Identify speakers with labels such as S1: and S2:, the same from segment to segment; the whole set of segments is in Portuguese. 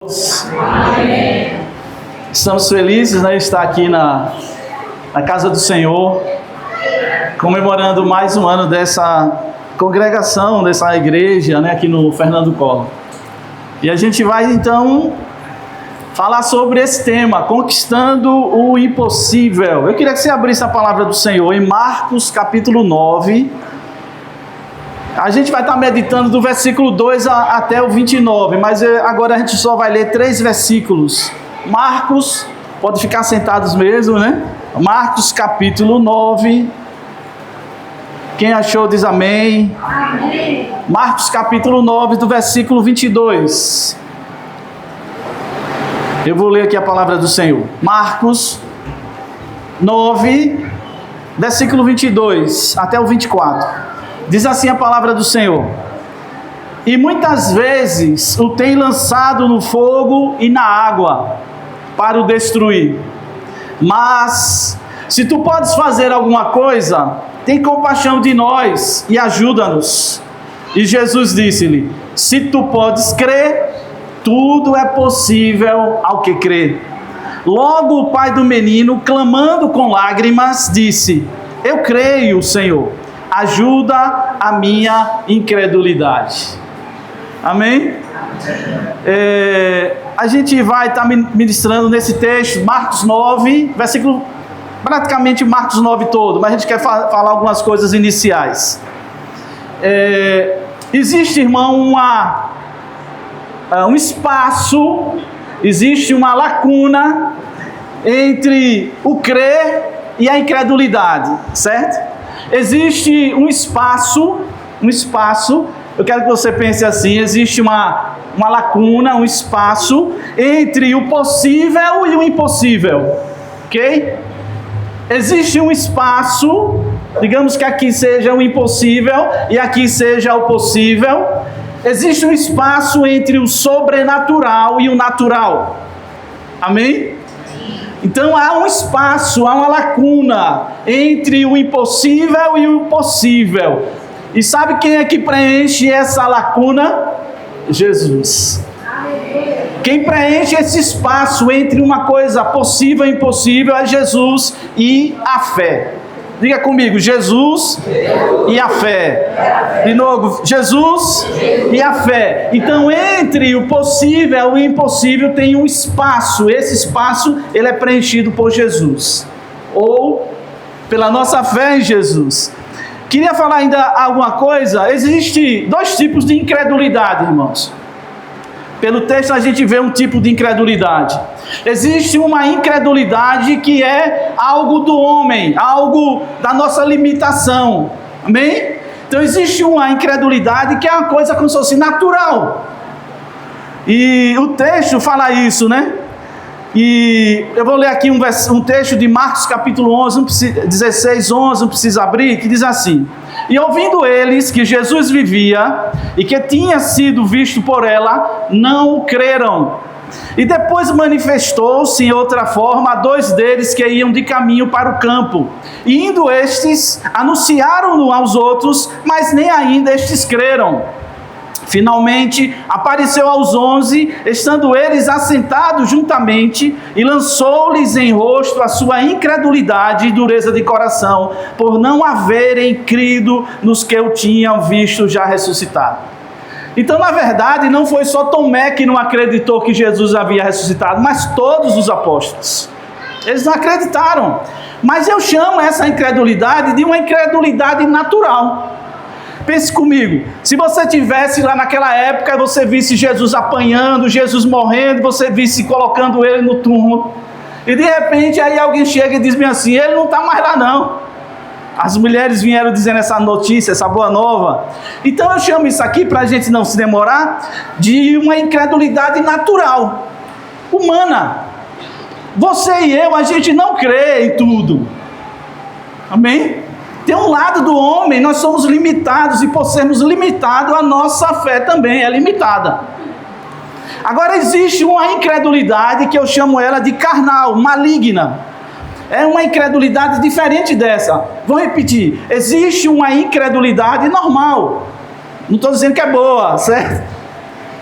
S1: Amém. Estamos felizes, né, de estar aqui na casa do Senhor, comemorando mais um ano dessa congregação, dessa igreja, né, aqui no Fernando Collor. E a gente vai então falar sobre esse tema, conquistando o impossível. Eu queria que você abrisse a palavra do Senhor em Marcos capítulo 9. A gente vai estar meditando do versículo 2 até o 29, mas agora a gente só vai ler 3 versículos. Marcos, pode ficar sentados mesmo, né? Marcos capítulo 9. Quem achou diz amém. Amém. Marcos capítulo 9, do versículo 22. Eu vou ler aqui a palavra do Senhor. Marcos 9, versículo 22 até o 24. Diz assim a palavra do Senhor: e muitas vezes o tem lançado no fogo e na água para o destruir. Mas se tu podes fazer alguma coisa, tem compaixão de nós e ajuda-nos. E Jesus disse-lhe: se tu podes crer, tudo é possível ao que crê. Logo o pai do menino, clamando com lágrimas, disse: eu creio, Senhor, ajuda a minha incredulidade. Amém? A gente vai estar ministrando nesse texto, Marcos 9, versículo, praticamente Marcos 9 todo, mas a gente quer falar algumas coisas iniciais. Existe, irmão, um espaço, existe uma lacuna entre o crer e a incredulidade, certo? Existe um espaço, eu quero que você pense assim, existe uma lacuna, um espaço entre o possível e o impossível, ok? Existe um espaço, digamos que aqui seja o impossível e aqui seja o possível. Existe um espaço entre o sobrenatural e o natural, amém? Então há um espaço, há uma lacuna entre o impossível e o possível. E sabe quem é que preenche essa lacuna? Jesus. Quem preenche esse espaço entre uma coisa possível e impossível é Jesus e a fé. Diga comigo: Jesus e a fé. De novo, Jesus e a fé. Então, entre o possível e o impossível tem um espaço. Esse espaço, ele é preenchido por Jesus, ou pela nossa fé em Jesus. Queria falar ainda alguma coisa. Existem 2 tipos de incredulidade, irmãos. Pelo texto a gente vê um tipo de incredulidade. Existe uma incredulidade que é algo do homem, algo da nossa limitação. Amém? Então existe uma incredulidade que é uma coisa como se fosse natural. E o texto fala isso, né? E eu vou ler aqui um texto de Marcos capítulo 11, 16, 11, não precisa abrir, que diz assim: e ouvindo eles que Jesus vivia e que tinha sido visto por ela, não creram. E depois manifestou-se em outra forma a 2 deles que iam de caminho para o campo. E indo estes, anunciaram-no aos outros, mas nem ainda estes creram. Finalmente, apareceu aos 11, estando eles assentados juntamente, e lançou-lhes em rosto a sua incredulidade e dureza de coração, por não haverem crido nos que o tinham visto já ressuscitado. Então, na verdade, não foi só Tomé que não acreditou que Jesus havia ressuscitado, mas todos os apóstolos. Eles não acreditaram. Mas eu chamo essa incredulidade de uma incredulidade natural. Pense comigo, se você tivesse lá naquela época, você visse Jesus apanhando, Jesus morrendo, você visse colocando ele no túmulo, e de repente aí alguém chega e diz bem assim: ele não está mais lá não. As mulheres vieram dizendo essa notícia, essa boa nova. Então eu chamo isso aqui, para a gente não se demorar, de uma incredulidade natural, humana. Você e eu, a gente não crê em tudo, amém? Tem um lado do homem, nós somos limitados, e por sermos limitados, a nossa fé também é limitada. Agora existe uma incredulidade que eu chamo ela de carnal, maligna. É uma incredulidade diferente dessa. Vou repetir, existe uma incredulidade normal. Não estou dizendo que é boa, certo?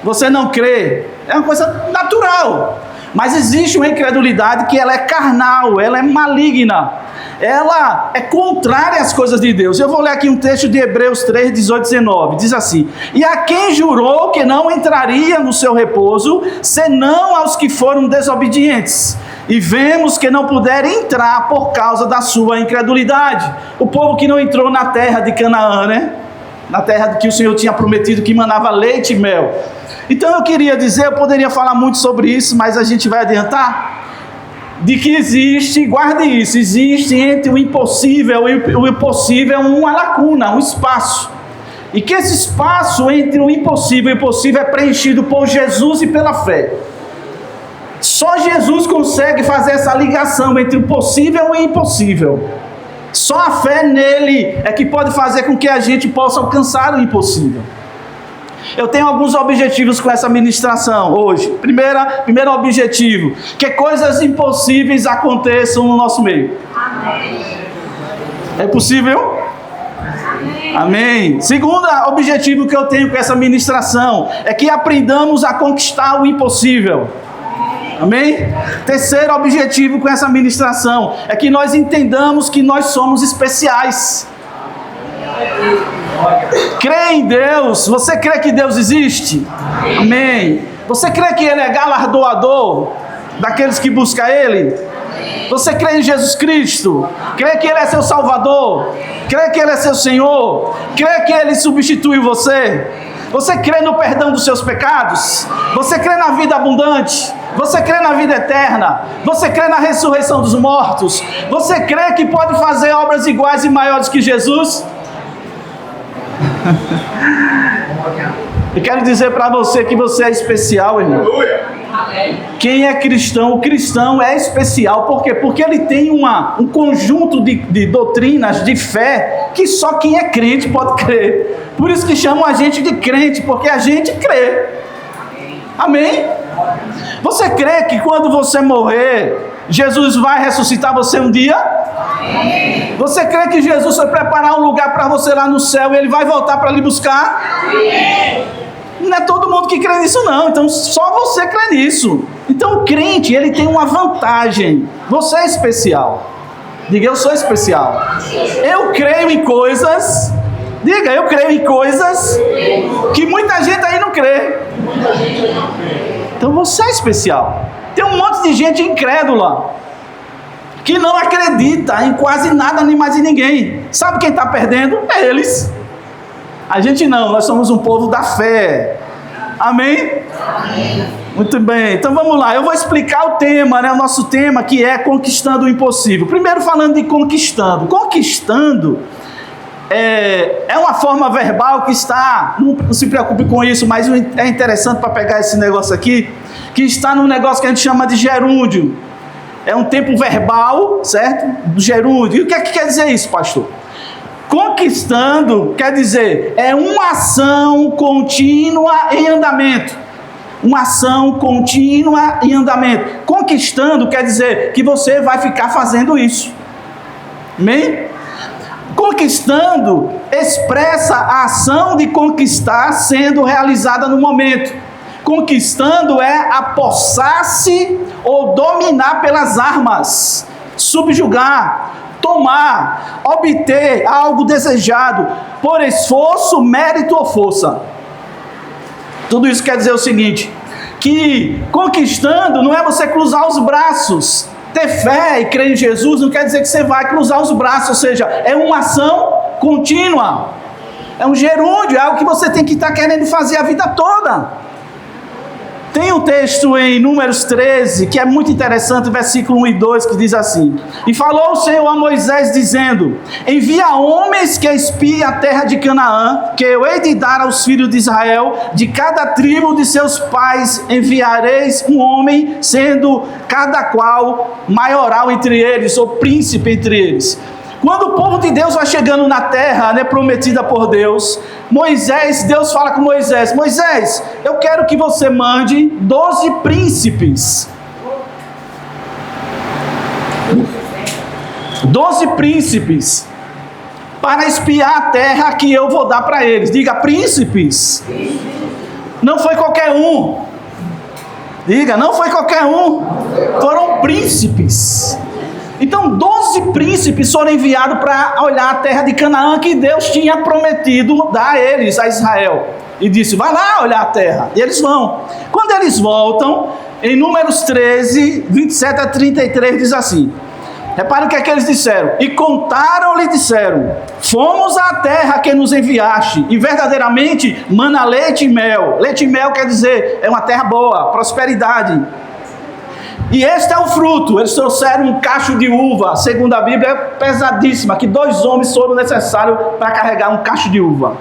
S1: Você não crê. É uma coisa natural. Mas existe uma incredulidade que ela é carnal, ela é maligna. Ela é contrária às coisas de Deus. Eu vou ler aqui um texto de Hebreus 3, 18 e 19. Diz assim: e a quem jurou que não entraria no seu repouso, senão aos que foram desobedientes. E vemos que não puderam entrar por causa da sua incredulidade. O povo que não entrou na terra de Canaã, né? Na terra que o Senhor tinha prometido, que manava leite e mel. Então eu queria dizer, eu poderia falar muito sobre isso, mas a gente vai adiantar, de que existe, guarde isso, existe entre o impossível e o impossível uma lacuna, um espaço. E que esse espaço entre o impossível e o possível é preenchido por Jesus e pela fé. Só Jesus consegue fazer essa ligação entre o possível e o impossível. Só a fé nele é que pode fazer com que a gente possa alcançar o impossível. Eu tenho alguns objetivos com essa ministração hoje. Primeiro objetivo, que coisas impossíveis aconteçam no nosso meio. Amém. É possível? Amém. Amém. Segundo objetivo que eu tenho com essa ministração é que aprendamos a conquistar o impossível. Amém? Terceiro objetivo com essa ministração é que nós entendamos que nós somos especiais. Crê em Deus. Você crê que Deus existe? Amém. Você crê que Ele é galardoador daqueles que buscam Ele? Você crê em Jesus Cristo? Crê que Ele é seu Salvador? Crê que Ele é seu Senhor? Crê que Ele substitui você? Você crê no perdão dos seus pecados? Você crê na vida abundante? Você crê na vida eterna? Você crê na ressurreição dos mortos? Você crê que pode fazer obras iguais e maiores que Jesus? Eu quero dizer para você que você é especial, irmão. Quem é cristão, o cristão é especial. Por quê? Porque ele tem um conjunto de doutrinas, de fé, que só quem é crente pode crer. Por isso que chamam a gente de crente, porque a gente crê. Amém? Você crê que quando você morrer, Jesus vai ressuscitar você um dia? Amém. Você crê que Jesus vai preparar um lugar para você lá no céu e Ele vai voltar para lhe buscar? Amém. Não é todo mundo que crê nisso não, então só você crê nisso. Então o crente, ele tem uma vantagem. Você é especial. Diga, eu sou especial. Eu creio em coisas... Diga, eu creio em coisas que muita gente aí não crê. Então você é especial. Tem um monte de gente incrédula que não acredita em quase nada, nem mais em ninguém. Sabe quem está perdendo? É eles. A gente não, nós somos um povo da fé. Amém? Amém. Muito bem, então vamos lá. Eu vou explicar o tema, né? O nosso tema, que é conquistando o impossível. Primeiro falando de conquistando. Conquistando é uma forma verbal que está, não se preocupe com isso, mas é interessante para pegar esse negócio aqui, que está num negócio que a gente chama de gerúndio. É um tempo verbal, certo? Do gerúndio. E o que é que quer dizer isso, pastor? Conquistando quer dizer, é uma ação contínua em andamento. Uma ação contínua em andamento. Conquistando quer dizer que você vai ficar fazendo isso. Amém? Conquistando expressa a ação de conquistar sendo realizada no momento. Conquistando é apossar-se ou dominar pelas armas, subjugar, tomar, obter algo desejado por esforço, mérito ou força. Tudo isso quer dizer o seguinte, que conquistando não é você cruzar os braços. Ter fé e crer em Jesus não quer dizer que você vai cruzar os braços, ou seja, é uma ação contínua. É um gerúndio, é algo que você tem que estar querendo fazer a vida toda. Tem um texto em Números 13, que é muito interessante, versículo 1 e 2, que diz assim: e falou o Senhor a Moisés, dizendo: envia homens que espiem a terra de Canaã, que eu hei de dar aos filhos de Israel, de cada tribo de seus pais enviareis um homem, sendo cada qual maioral entre eles, ou príncipe entre eles. Quando o povo de Deus vai chegando na terra, né, prometida por Deus, Deus fala com Moisés: Moisés, eu quero que você mande 12 príncipes. 12 príncipes para espiar a terra que eu vou dar para eles. Diga, príncipes. Não foi qualquer um. Diga, não foi qualquer um, foram príncipes. Então 12 príncipes foram enviados para olhar a terra de Canaã que Deus tinha prometido dar a eles, a Israel. E disse, vai lá olhar a terra. E eles vão. Quando eles voltam, em Números 13, 27 a 33 diz assim, repare o que é que eles disseram. E contaram-lhe, disseram, fomos à terra que nos enviaste, e verdadeiramente mana leite e mel. Leite e mel quer dizer, é uma terra boa, prosperidade. E este é o fruto. Eles trouxeram um cacho de uva, segundo a Bíblia, é pesadíssima, que 2 homens foram necessários para carregar um cacho de uva.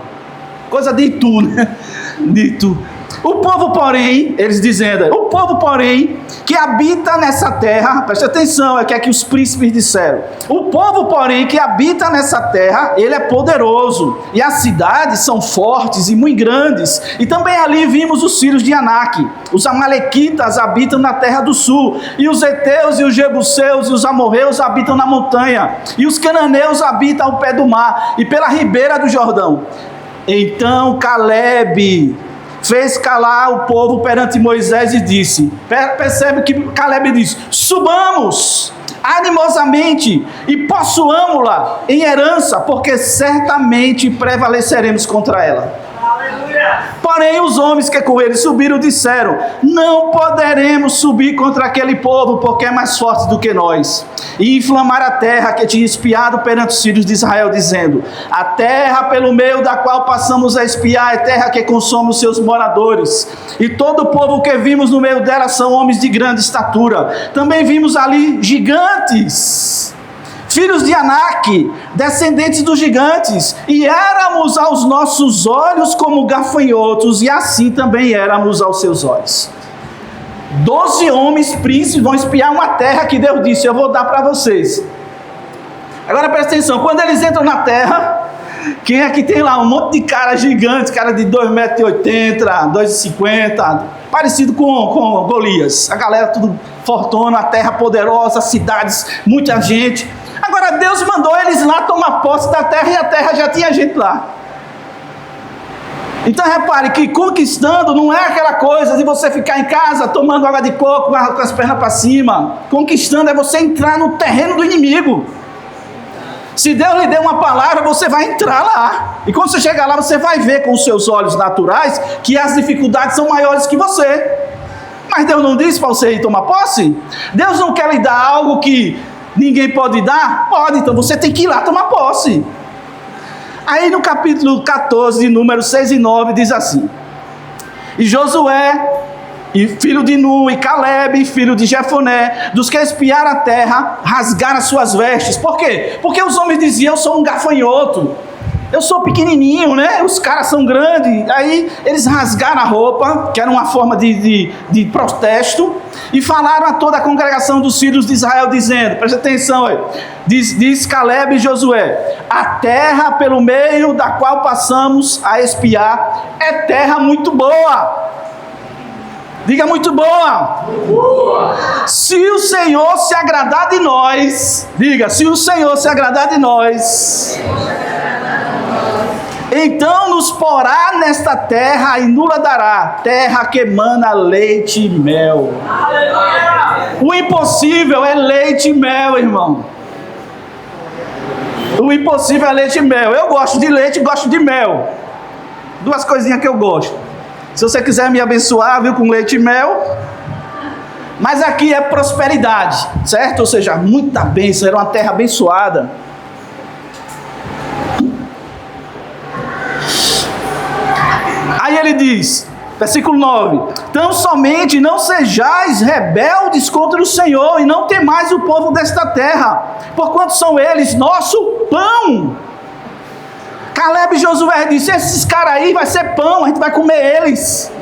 S1: Coisa de Itu, né? De Itu. O povo, porém, eles dizendo, o povo, porém, que habita nessa terra, preste atenção, é o que é que os príncipes disseram. O povo, porém, que habita nessa terra, ele é poderoso, e as cidades são fortes e muito grandes. E também ali vimos os filhos de Anak. Os amalequitas habitam na terra do sul, e os heteus e os jebuseus e os amorreus habitam na montanha, e os cananeus habitam ao pé do mar, e pela ribeira do Jordão. Então Caleb fez calar o povo perante Moisés e disse, percebe que Caleb diz, subamos animosamente e possuamo-la em herança, porque certamente prevaleceremos contra ela. Porém os homens que com ele subiram disseram, não poderemos subir contra aquele povo, porque é mais forte do que nós. E inflamar a terra que tinha espiado perante os filhos de Israel, dizendo, a terra pelo meio da qual passamos a espiar é terra que consome os seus moradores. E todo o povo que vimos no meio dela são homens de grande estatura. Também vimos ali gigantes, filhos de Anak, descendentes dos gigantes, e éramos aos nossos olhos como gafanhotos, e assim também éramos aos seus olhos. 12 homens príncipes vão espiar uma terra que Deus disse, eu vou dar para vocês. Agora presta atenção, quando eles entram na terra, quem é que tem lá? Um monte de cara gigante, cara de 2,80 m, 2,50 m, parecido com Golias. A galera tudo fortuna, a terra poderosa, cidades, muita gente. Agora Deus mandou eles lá tomar posse da terra e a terra já tinha gente lá. Então repare que conquistando não é aquela coisa de você ficar em casa tomando água de coco com as pernas para cima. Conquistando é você entrar no terreno do inimigo. Se Deus lhe deu uma palavra, você vai entrar lá. E quando você chegar lá, você vai ver com os seus olhos naturais que as dificuldades são maiores que você. Mas Deus não disse para você ir tomar posse? Deus não quer lhe dar algo que ninguém pode dar? Pode, então você tem que ir lá tomar posse. Aí no capítulo 14, de Números 6 e 9, diz assim, e Josué, e filho de Nun, e Caleb, filho de Jefoné, dos que espiaram a terra, rasgaram as suas vestes. Por quê? Porque os homens diziam, eu sou um gafanhoto, eu sou pequenininho, né? Os caras são grandes. Aí eles rasgaram a roupa, que era uma forma de protesto, e falaram a toda a congregação dos filhos de Israel, dizendo, presta atenção aí, diz Caleb e Josué, a terra pelo meio da qual passamos a espiar é terra muito boa. Diga, muito boa. Boa. Se o Senhor se agradar de nós, diga, se o Senhor se agradar de nós, então nos porá nesta terra e nula dará, terra que emana leite e mel. Aleluia. O impossível é leite e mel, irmão. O impossível é leite e mel. Eu gosto de leite e gosto de mel. Duas coisinhas que eu gosto. Se você quiser me abençoar, viu, com leite e mel. Mas aqui é prosperidade, certo? Ou seja, muita bênção, era uma terra abençoada. Aí ele diz, versículo 9, tão somente não sejais rebeldes contra o Senhor, e não temais o povo desta terra, porquanto são eles nosso pão. Caleb e Josué disse, esses caras aí vai ser pão, a gente vai comer eles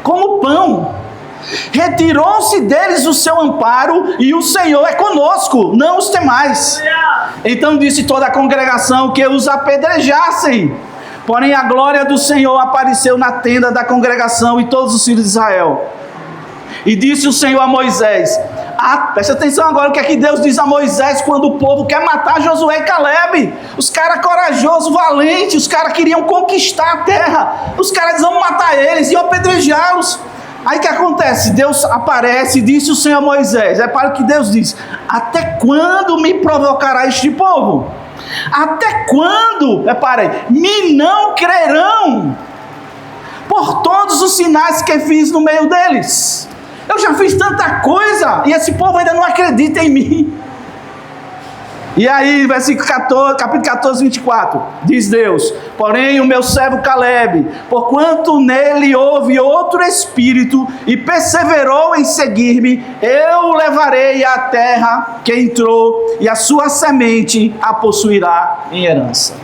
S1: como pão. Retirou-se deles o seu amparo, e o Senhor é conosco, não os temais. Então disse toda a congregação que os apedrejassem. Porém a glória do Senhor apareceu na tenda da congregação e todos os filhos de Israel. E disse o Senhor a Moisés, presta atenção agora o que é que Deus diz a Moisés quando o povo quer matar Josué e Caleb. Os caras corajosos, valentes, os caras queriam conquistar a terra. Os caras dizem, vamos matar eles e apedrejá-los. Aí o que acontece? Deus aparece e disse o Senhor a Moisés. É para o que Deus diz: até quando me provocará este povo? Até quando, reparem, me não crerão por todos os sinais que fiz no meio deles? Eu já fiz tanta coisa e esse povo ainda não acredita em mim. E aí, versículo 14, capítulo 14, 24, diz Deus: porém o meu servo Caleb, porquanto nele houve outro espírito e perseverou em seguir-me, eu o levarei à terra que entrou e a sua semente a possuirá em herança.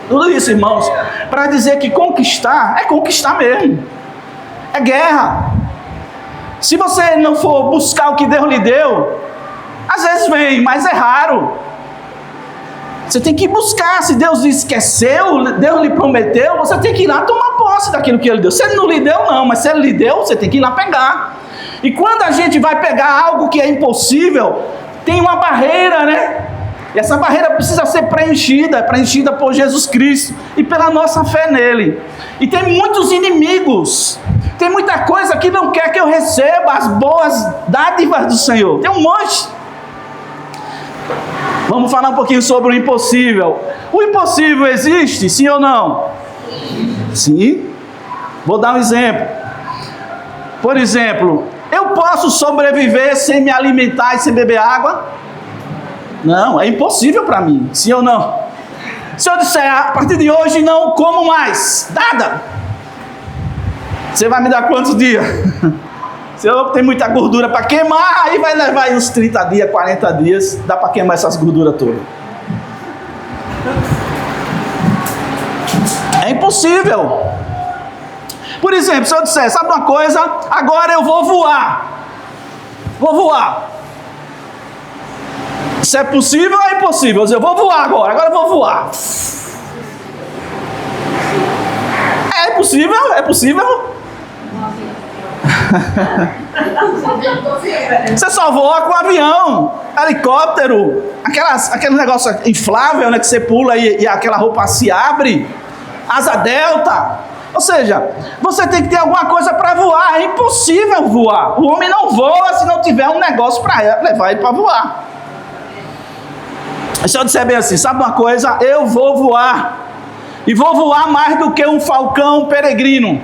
S1: Tudo isso, irmãos, para dizer que conquistar é conquistar mesmo, é guerra. Se você não for buscar o que Deus lhe deu, às vezes vem, mas é raro. Você tem que buscar. Se Deus disse que é seu, Deus lhe prometeu, você tem que ir lá tomar posse daquilo que Ele deu. Se Ele não lhe deu, não, mas se Ele lhe deu, você tem que ir lá pegar. E quando a gente vai pegar algo que é impossível, tem uma barreira, né? E essa barreira precisa ser preenchida por Jesus Cristo e pela nossa fé nele. E tem muitos inimigos, tem muita coisa que não quer que eu receba as boas dádivas do Senhor. Tem um monte. Vamos falar um pouquinho sobre o impossível. O impossível existe, sim ou não? Sim. Vou dar um exemplo. Por exemplo, eu posso sobreviver sem me alimentar e sem beber água? Não, é impossível para mim, sim ou não? Se eu disser, a partir de hoje não como mais, nada, você vai me dar quantos dias? Se eu tenho muita gordura para queimar, aí vai levar aí uns 30 dias, 40 dias, dá para queimar essas gorduras todas. É impossível. Por exemplo, se eu disser, sabe uma coisa? Agora eu vou voar. Vou voar. Isso é possível ou é impossível? Eu vou voar agora eu vou voar. É possível? É possível? Você só voa com avião, helicóptero, aquele negócio inflável, né, que você pula e aquela roupa se abre, asa delta. Ou seja, você tem que ter alguma coisa para voar. É impossível voar. O homem não voa se não tiver um negócio para levar ele para voar. Se eu disser bem assim, sabe uma coisa? Eu vou voar. E vou voar mais do que um falcão peregrino.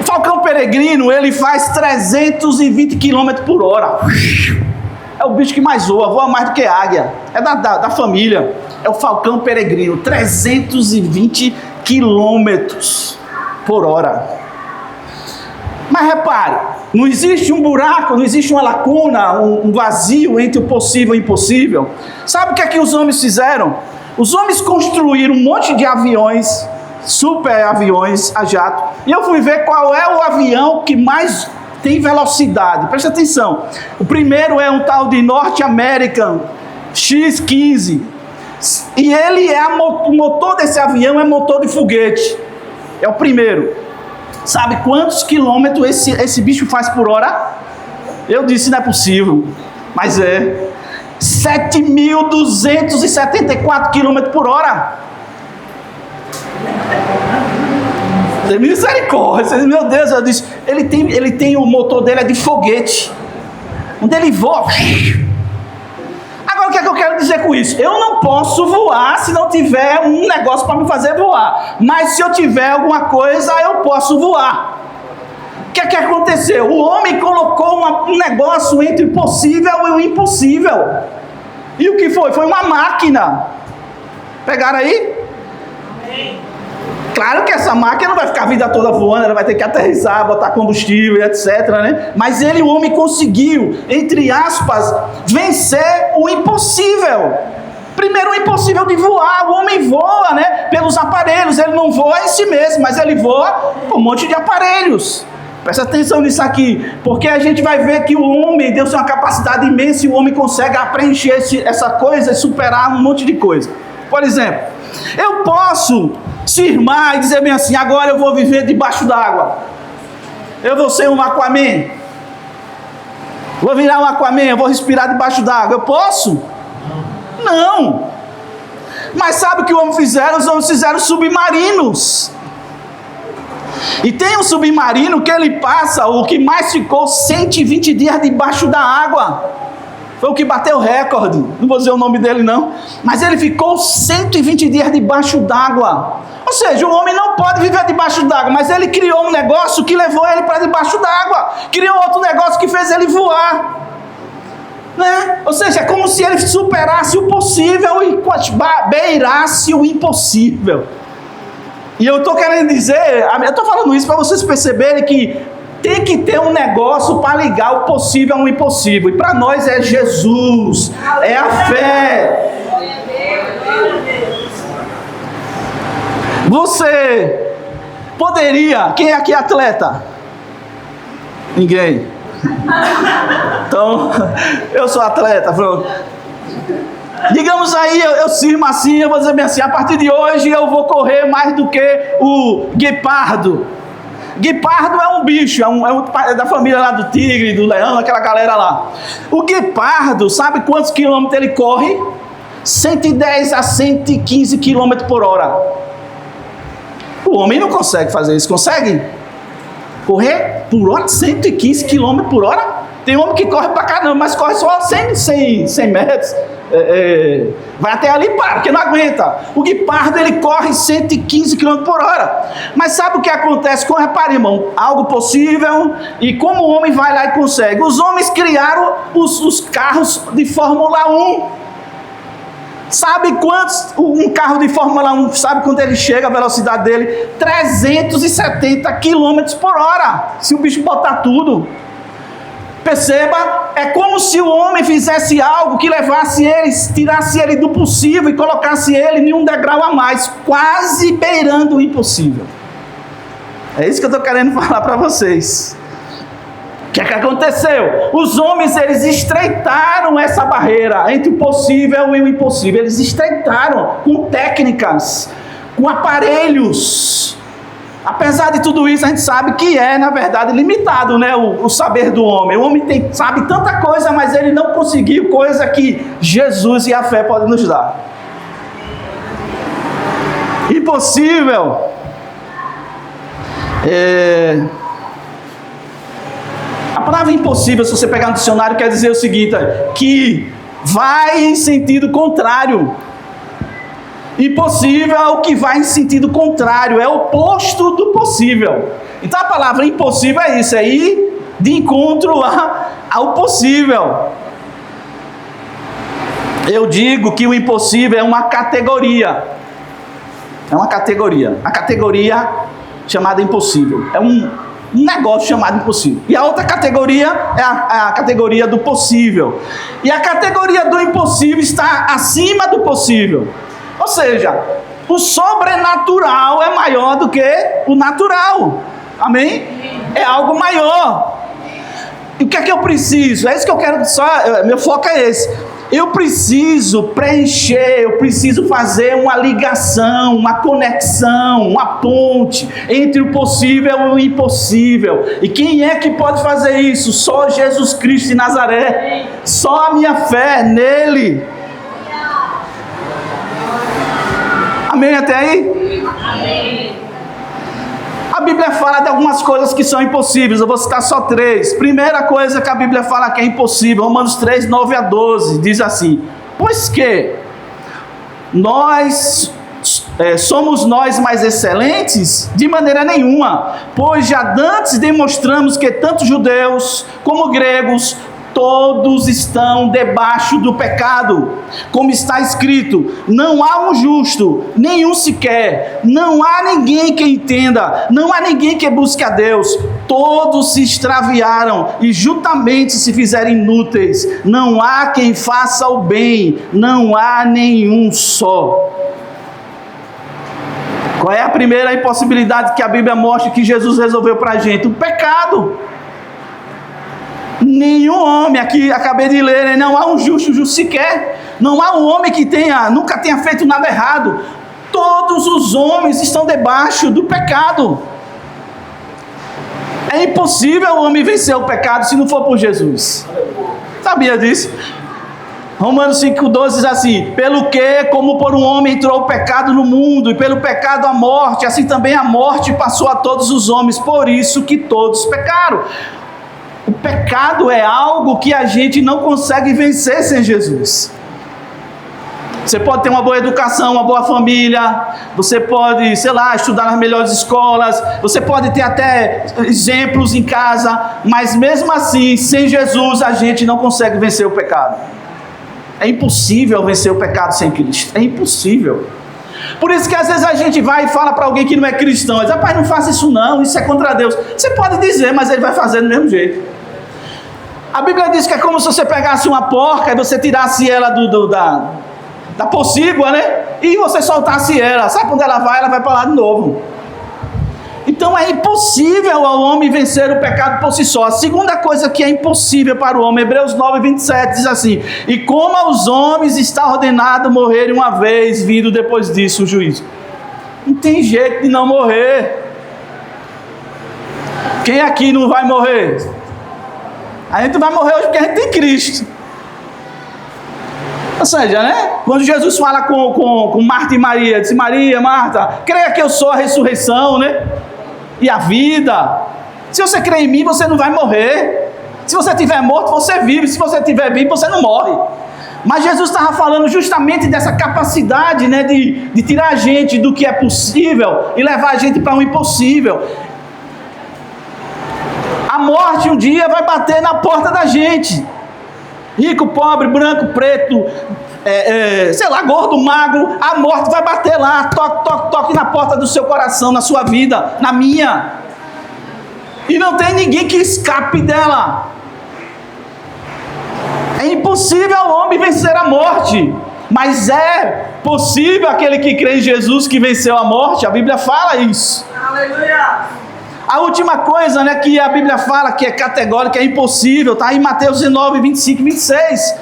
S1: O falcão peregrino, ele faz 320 km por hora. É o bicho que mais voa mais do que águia. É da família. É o falcão peregrino, 320 km por hora. Mas repare, não existe um buraco, não existe uma lacuna, um vazio entre o possível e o impossível. Sabe o que é que os homens fizeram? Os homens construíram um monte de aviões, super aviões a jato, e eu fui ver qual é o avião que mais tem velocidade. Presta atenção. O primeiro é um tal de North American X-15, e ele o motor desse avião é motor de foguete. É o primeiro. Sabe quantos quilômetros esse bicho faz por hora? Eu disse, não é possível, mas é 7.274 km por hora. Misericórdia, meu Deus, eu disse, ele tem o motor dele é de foguete, onde ele voa. Agora o que é que eu quero dizer com isso? Eu não posso voar se não tiver um negócio para me fazer voar, mas se eu tiver alguma coisa eu posso voar. O que é que aconteceu? O homem colocou um negócio entre o possível e o impossível. E o que foi? Foi uma máquina. Pegaram aí? Claro que essa máquina não vai ficar a vida toda voando, ela vai ter que aterrissar, botar combustível, etc, né? Mas o homem conseguiu, entre aspas, vencer o impossível. Primeiro, o impossível de voar. O homem voa, né, pelos aparelhos. Ele não voa em si mesmo, mas ele voa com um monte de aparelhos. Presta atenção nisso aqui, porque a gente vai ver que o homem, Deus tem uma capacidade imensa e o homem consegue preencher essa coisa e superar um monte de coisa. Por exemplo, eu posso cismar e dizer bem assim, agora eu vou viver debaixo d'água. Eu vou ser um Aquaman. Vou virar um Aquaman, eu vou respirar debaixo d'água. Eu posso? Não. Mas sabe o que os homens fizeram? Os homens fizeram submarinos. E tem um submarino que ele passa, o que mais ficou 120 dias debaixo da água. Foi o que bateu o recorde. Não vou dizer o nome dele não. Mas ele ficou 120 dias debaixo d'água. Ou seja, o homem não pode viver debaixo d'água, mas ele criou um negócio que levou ele para debaixo d'água. Criou outro negócio que fez ele voar. Né? Ou seja, é como se ele superasse o possível e beirasse o impossível. E eu estou querendo dizer, eu estou falando isso para vocês perceberem que tem que ter um negócio para ligar o possível ao impossível. E para nós é Jesus, é a fé. Você poderia, quem é aqui atleta? Ninguém. Então, eu sou atleta, pronto. Digamos aí, eu sirvo assim, eu vou dizer bem assim, a partir de hoje eu vou correr mais do que o guepardo. Guepardo é um bicho, é da família lá do tigre, do leão, aquela galera lá. O guepardo, sabe quantos quilômetros ele corre? 110 a 115 quilômetros por hora. O homem não consegue fazer isso, consegue? Correr por hora, 115 km por hora? Tem homem que corre pra caramba, mas corre só 100 metros. Vai até ali e para, porque não aguenta. O guepardo, ele corre 115 km por hora. Mas sabe o que acontece? Repare, irmão, algo possível, e como o homem vai lá e consegue? Os homens criaram os carros de Fórmula 1. Sabe quantos, um carro de Fórmula 1, sabe quando ele chega, a velocidade dele? 370 km por hora, se o bicho botar tudo. Perceba, é como se o homem fizesse algo que levasse ele, tirasse ele do possível e colocasse ele em um degrau a mais, quase beirando o impossível. É isso que eu estou querendo falar para vocês. O que é que aconteceu? Os homens, eles estreitaram essa barreira entre o possível e o impossível. Eles estreitaram com técnicas, com aparelhos. Apesar de tudo isso, a gente sabe que é, na verdade, limitado, né, o saber do homem. O homem sabe tanta coisa, mas ele não conseguiu coisa que Jesus e a fé podem nos dar. Impossível. A palavra impossível, se você pegar no dicionário, quer dizer o seguinte, que vai em sentido contrário. Impossível é o que vai em sentido contrário, é o oposto do possível. Então a palavra impossível é isso, é ir de encontro ao possível. Eu digo que o impossível é uma categoria. É uma categoria. A categoria chamada impossível. É um negócio chamado impossível. E a outra categoria é a categoria do possível. E a categoria do impossível está acima do possível. Ou seja, o sobrenatural é maior do que o natural. Amém? É algo maior. E o que é que eu preciso? É isso que eu quero, meu foco é esse. Eu preciso preencher, eu preciso fazer uma ligação, uma conexão, uma ponte entre o possível e o impossível. E quem é que pode fazer isso? Só Jesus Cristo de Nazaré. Só a minha fé nele. Amém até aí? Amém. A Bíblia fala de algumas coisas que são impossíveis, eu vou citar só 3. Primeira coisa que a Bíblia fala que é impossível, Romanos 3, 9 a 12, diz assim: pois que somos nós mais excelentes? De maneira nenhuma, pois já dantes demonstramos que tanto judeus como gregos, todos estão debaixo do pecado, como está escrito: não há um justo, nenhum sequer, não há ninguém que entenda, não há ninguém que busque a Deus, todos se extraviaram e juntamente se fizeram inúteis, não há quem faça o bem, não há nenhum só. Qual é a primeira impossibilidade que a Bíblia mostra que Jesus resolveu para a gente? O pecado. Nenhum homem, aqui acabei de ler, não há um justo sequer, não há um homem que nunca tenha feito nada errado. Todos os homens estão debaixo do pecado. É impossível o homem vencer o pecado se não for por Jesus. Sabia disso? Romanos 5,12 diz assim: pelo que, como por um homem entrou o pecado no mundo, e pelo pecado a morte, assim também a morte passou a todos os homens, por isso que todos pecaram. O pecado é algo que a gente não consegue vencer sem Jesus. Você pode ter uma boa educação, uma boa família, você pode, sei lá, estudar nas melhores escolas, você pode ter até exemplos em casa, mas mesmo assim, sem Jesus, a gente não consegue vencer o pecado. É impossível vencer o pecado sem Cristo, é impossível. Por isso que às vezes a gente vai e fala para alguém que não é cristão, diz: rapaz, não faça isso não, isso é contra Deus. Você pode dizer, mas ele vai fazer do mesmo jeito. A Bíblia diz que é como se você pegasse uma porca e você tirasse ela da pocígua, né? E você soltasse ela. Sabe quando ela vai para lá de novo. Então é impossível ao homem vencer o pecado por si só. A segunda coisa que é impossível para o homem, Hebreus 9:27 diz assim: e como aos homens está ordenado morrerem uma vez, vindo depois disso o juízo. Não tem jeito de não morrer. Quem aqui não vai morrer? A gente vai morrer hoje porque a gente tem Cristo. Ou seja, né? Quando Jesus fala com Marta e Maria, disse: Maria, Marta, creia que eu sou a ressurreição, né? E a vida. Se você crê em mim, você não vai morrer. Se você estiver morto, você vive. Se você estiver vivo, você não morre. Mas Jesus estava falando justamente dessa capacidade, né, de tirar a gente do que é possível e levar a gente para o impossível. A morte um dia vai bater na porta da gente. Rico, pobre, branco, preto, sei lá, gordo, magro, a morte vai bater lá, toque, toque, toque na porta do seu coração, na sua vida, na minha. E não tem ninguém que escape dela. É impossível ao homem vencer a morte, mas é possível aquele que crê em Jesus que venceu a morte. A Bíblia fala isso. Aleluia! A última coisa, né, que a Bíblia fala que é categórica, é impossível, está em Mateus 19, 25 e 26.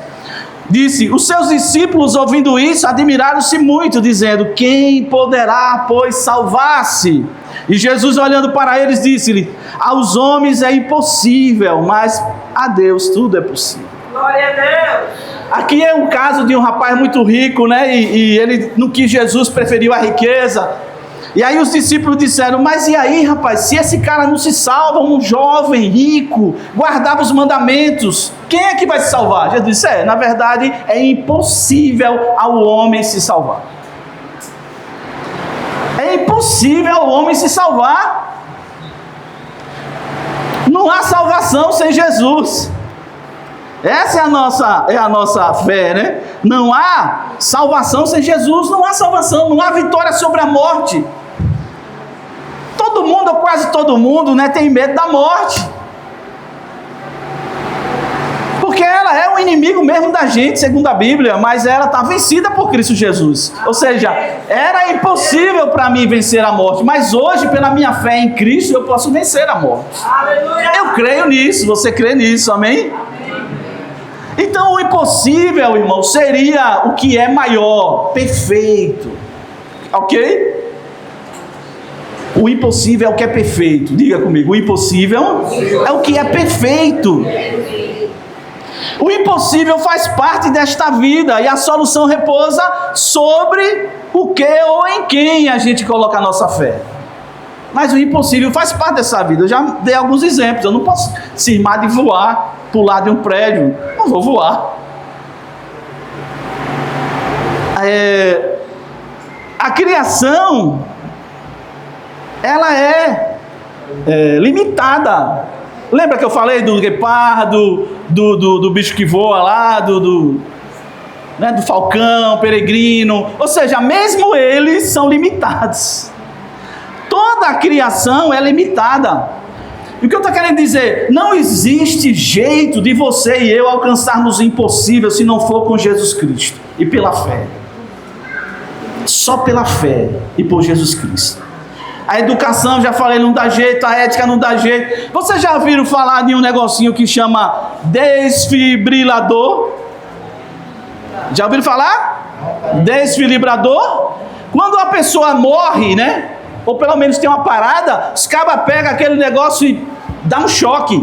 S1: Disse: os seus discípulos, ouvindo isso, admiraram-se muito, dizendo: quem poderá, pois, salvar-se? E Jesus, olhando para eles, disse-lhe: aos homens é impossível, mas a Deus tudo é possível. Glória a Deus! Aqui é um caso de um rapaz muito rico, né, e ele não quis Jesus, preferiu a riqueza. E aí os discípulos disseram: mas e aí, rapaz, se esse cara não se salva, um jovem rico, guardava os mandamentos, quem é que vai se salvar? Jesus disse: na verdade é impossível ao homem se salvar. É impossível ao homem se salvar. Não há salvação sem Jesus. Essa é a nossa fé, né? Não há salvação sem Jesus, não há salvação, não há vitória sobre a morte. Todo mundo, ou quase todo mundo, né, tem medo da morte. Porque ela é o inimigo mesmo da gente, segundo a Bíblia, mas ela está vencida por Cristo Jesus. Ou seja, era impossível para mim vencer a morte, mas hoje, pela minha fé em Cristo, eu posso vencer a morte. Eu creio nisso, você crê nisso, amém? Então o impossível, irmão, seria o que é maior, perfeito, ok? O impossível é o que é perfeito. Diga comigo: o impossível é o que é perfeito. O impossível faz parte desta vida e a solução repousa sobre o que ou em quem a gente coloca a nossa fé. Mas o impossível faz parte dessa vida. Eu já dei alguns exemplos. Eu não posso cismar de voar, pular de um prédio. Não vou voar. A criação, ela é limitada. Lembra que eu falei do guepardo, do bicho que voa lá, do falcão, peregrino? Ou seja, mesmo eles são limitados. Toda a criação é limitada. E o que eu estou querendo dizer? Não existe jeito de você e eu alcançarmos o impossível se não for com Jesus Cristo e pela fé. Só pela fé e por Jesus Cristo. A educação, já falei, não dá jeito. A ética não dá jeito. Vocês já ouviram falar de um negocinho que chama desfibrilador? Já ouviram falar? Desfibrilador? Quando a pessoa morre, né? Ou pelo menos tem uma parada, os cabas pegam aquele negócio e dá um choque.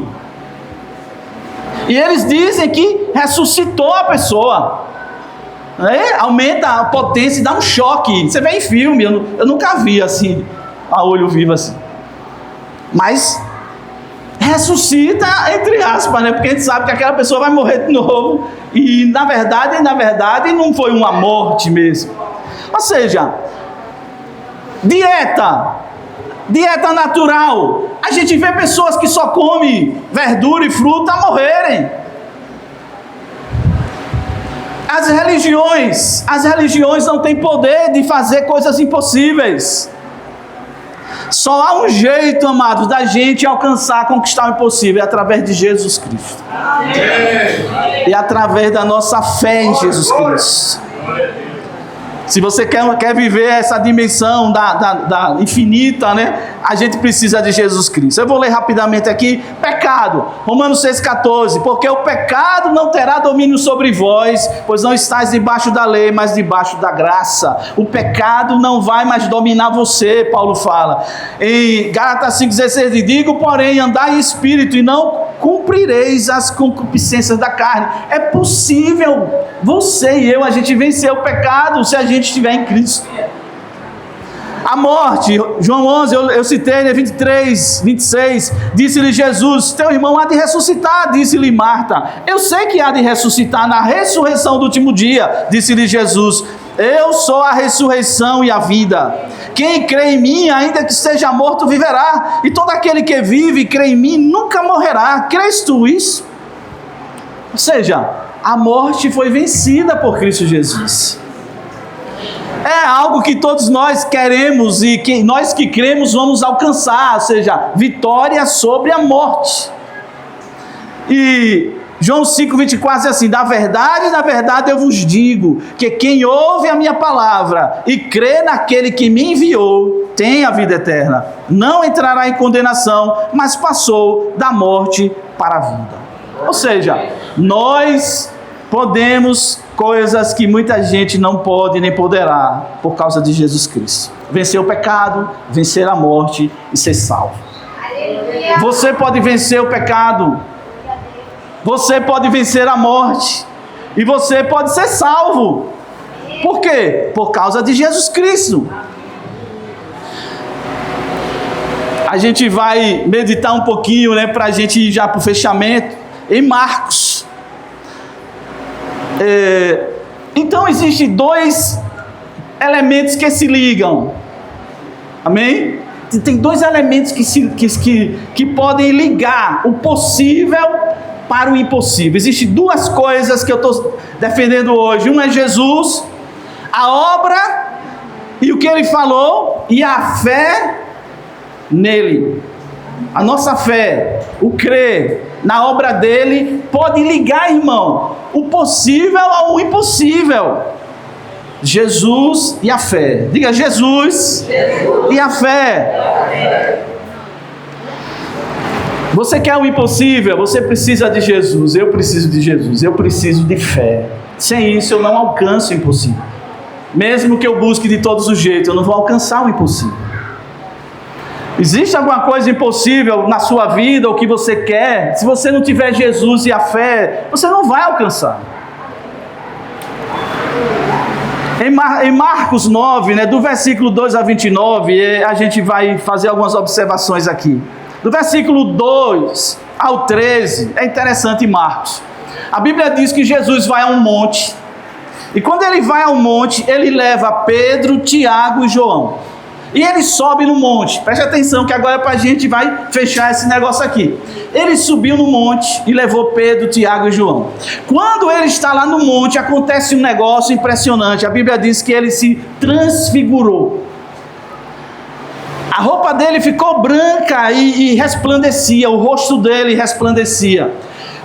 S1: E eles dizem que ressuscitou a pessoa. Aumenta a potência e dá um choque. Você vê em filme, eu nunca vi assim, a olho vivo assim. Mas ressuscita, entre aspas, né? Porque a gente sabe que aquela pessoa vai morrer de novo. E na verdade, não foi uma morte mesmo. Ou seja, dieta natural. A gente vê pessoas que só comem verdura e fruta morrerem. As religiões não têm poder de fazer coisas impossíveis. Só há um jeito, amados, da gente alcançar, conquistar o impossível, é através de Jesus Cristo. E através da nossa fé em Jesus Cristo. Se você quer viver essa dimensão da infinita, né? A gente precisa de Jesus Cristo. Eu vou ler rapidamente aqui. Pecado. Romanos 6,14. Porque o pecado não terá domínio sobre vós, pois não estáis debaixo da lei, mas debaixo da graça. O pecado não vai mais dominar você, Paulo fala. Em Gálatas 5,16. Digo, porém, andai em espírito e não cumprireis as concupiscências da carne. É possível você e eu, a gente vencer o pecado se a gente estiver em Cristo. A morte, João 11, eu citei, né, 23, 26, disse-lhe Jesus, teu irmão há de ressuscitar, disse-lhe Marta. Eu sei que há de ressuscitar na ressurreição do último dia, disse-lhe Jesus. Eu sou a ressurreição e a vida. Quem crê em mim, ainda que seja morto, viverá. E todo aquele que vive e crê em mim, nunca morrerá. Crês tu isso? Ou seja, a morte foi vencida por Cristo Jesus. É algo que todos nós queremos e que nós que cremos vamos alcançar, ou seja, vitória sobre a morte. E João 5,24 diz assim, na verdade eu vos digo, que quem ouve a minha palavra e crê naquele que me enviou, tem a vida eterna. Não entrará em condenação, mas passou da morte para a vida. Ou seja, nós podemos coisas que muita gente não pode nem poderá por causa de Jesus Cristo. Vencer o pecado, vencer a morte e ser salvo. Você pode vencer o pecado, você pode vencer a morte e você pode ser salvo. Por quê? Por causa de Jesus Cristo. A gente vai meditar um pouquinho, né, para a gente ir já para o fechamento, em Marcos. Então existem dois elementos que se ligam. Amém? Tem dois elementos que podem ligar o possível para o impossível. Existem duas coisas que eu estou defendendo hoje. Um é Jesus, a obra e o que ele falou, e a fé nele. A nossa fé, o crer na obra dele, pode ligar, irmão, o possível ao impossível. Jesus e a fé. Diga Jesus. E a fé. Você quer o impossível? Você precisa de Jesus. Eu preciso de Jesus. Eu preciso de fé. Sem isso eu não alcanço o impossível. Mesmo que eu busque de todos os jeitos, eu não vou alcançar o impossível. Existe alguma coisa impossível na sua vida, ou que você quer? Se você não tiver Jesus e a fé, você não vai alcançar. Em Marcos 9, né, do versículo 2 a 29, a gente vai fazer algumas observações aqui. Do versículo 2 ao 13, é interessante em Marcos. A Bíblia diz que Jesus vai a um monte, e quando ele vai ao monte, ele leva Pedro, Tiago e João. E ele sobe no monte. Preste atenção que agora a gente vai fechar esse negócio aqui. Ele subiu no monte e levou Pedro, Tiago e João. Quando ele está lá no monte, acontece um negócio impressionante. A Bíblia diz que ele se transfigurou. A roupa dele ficou branca e resplandecia. O rosto dele resplandecia.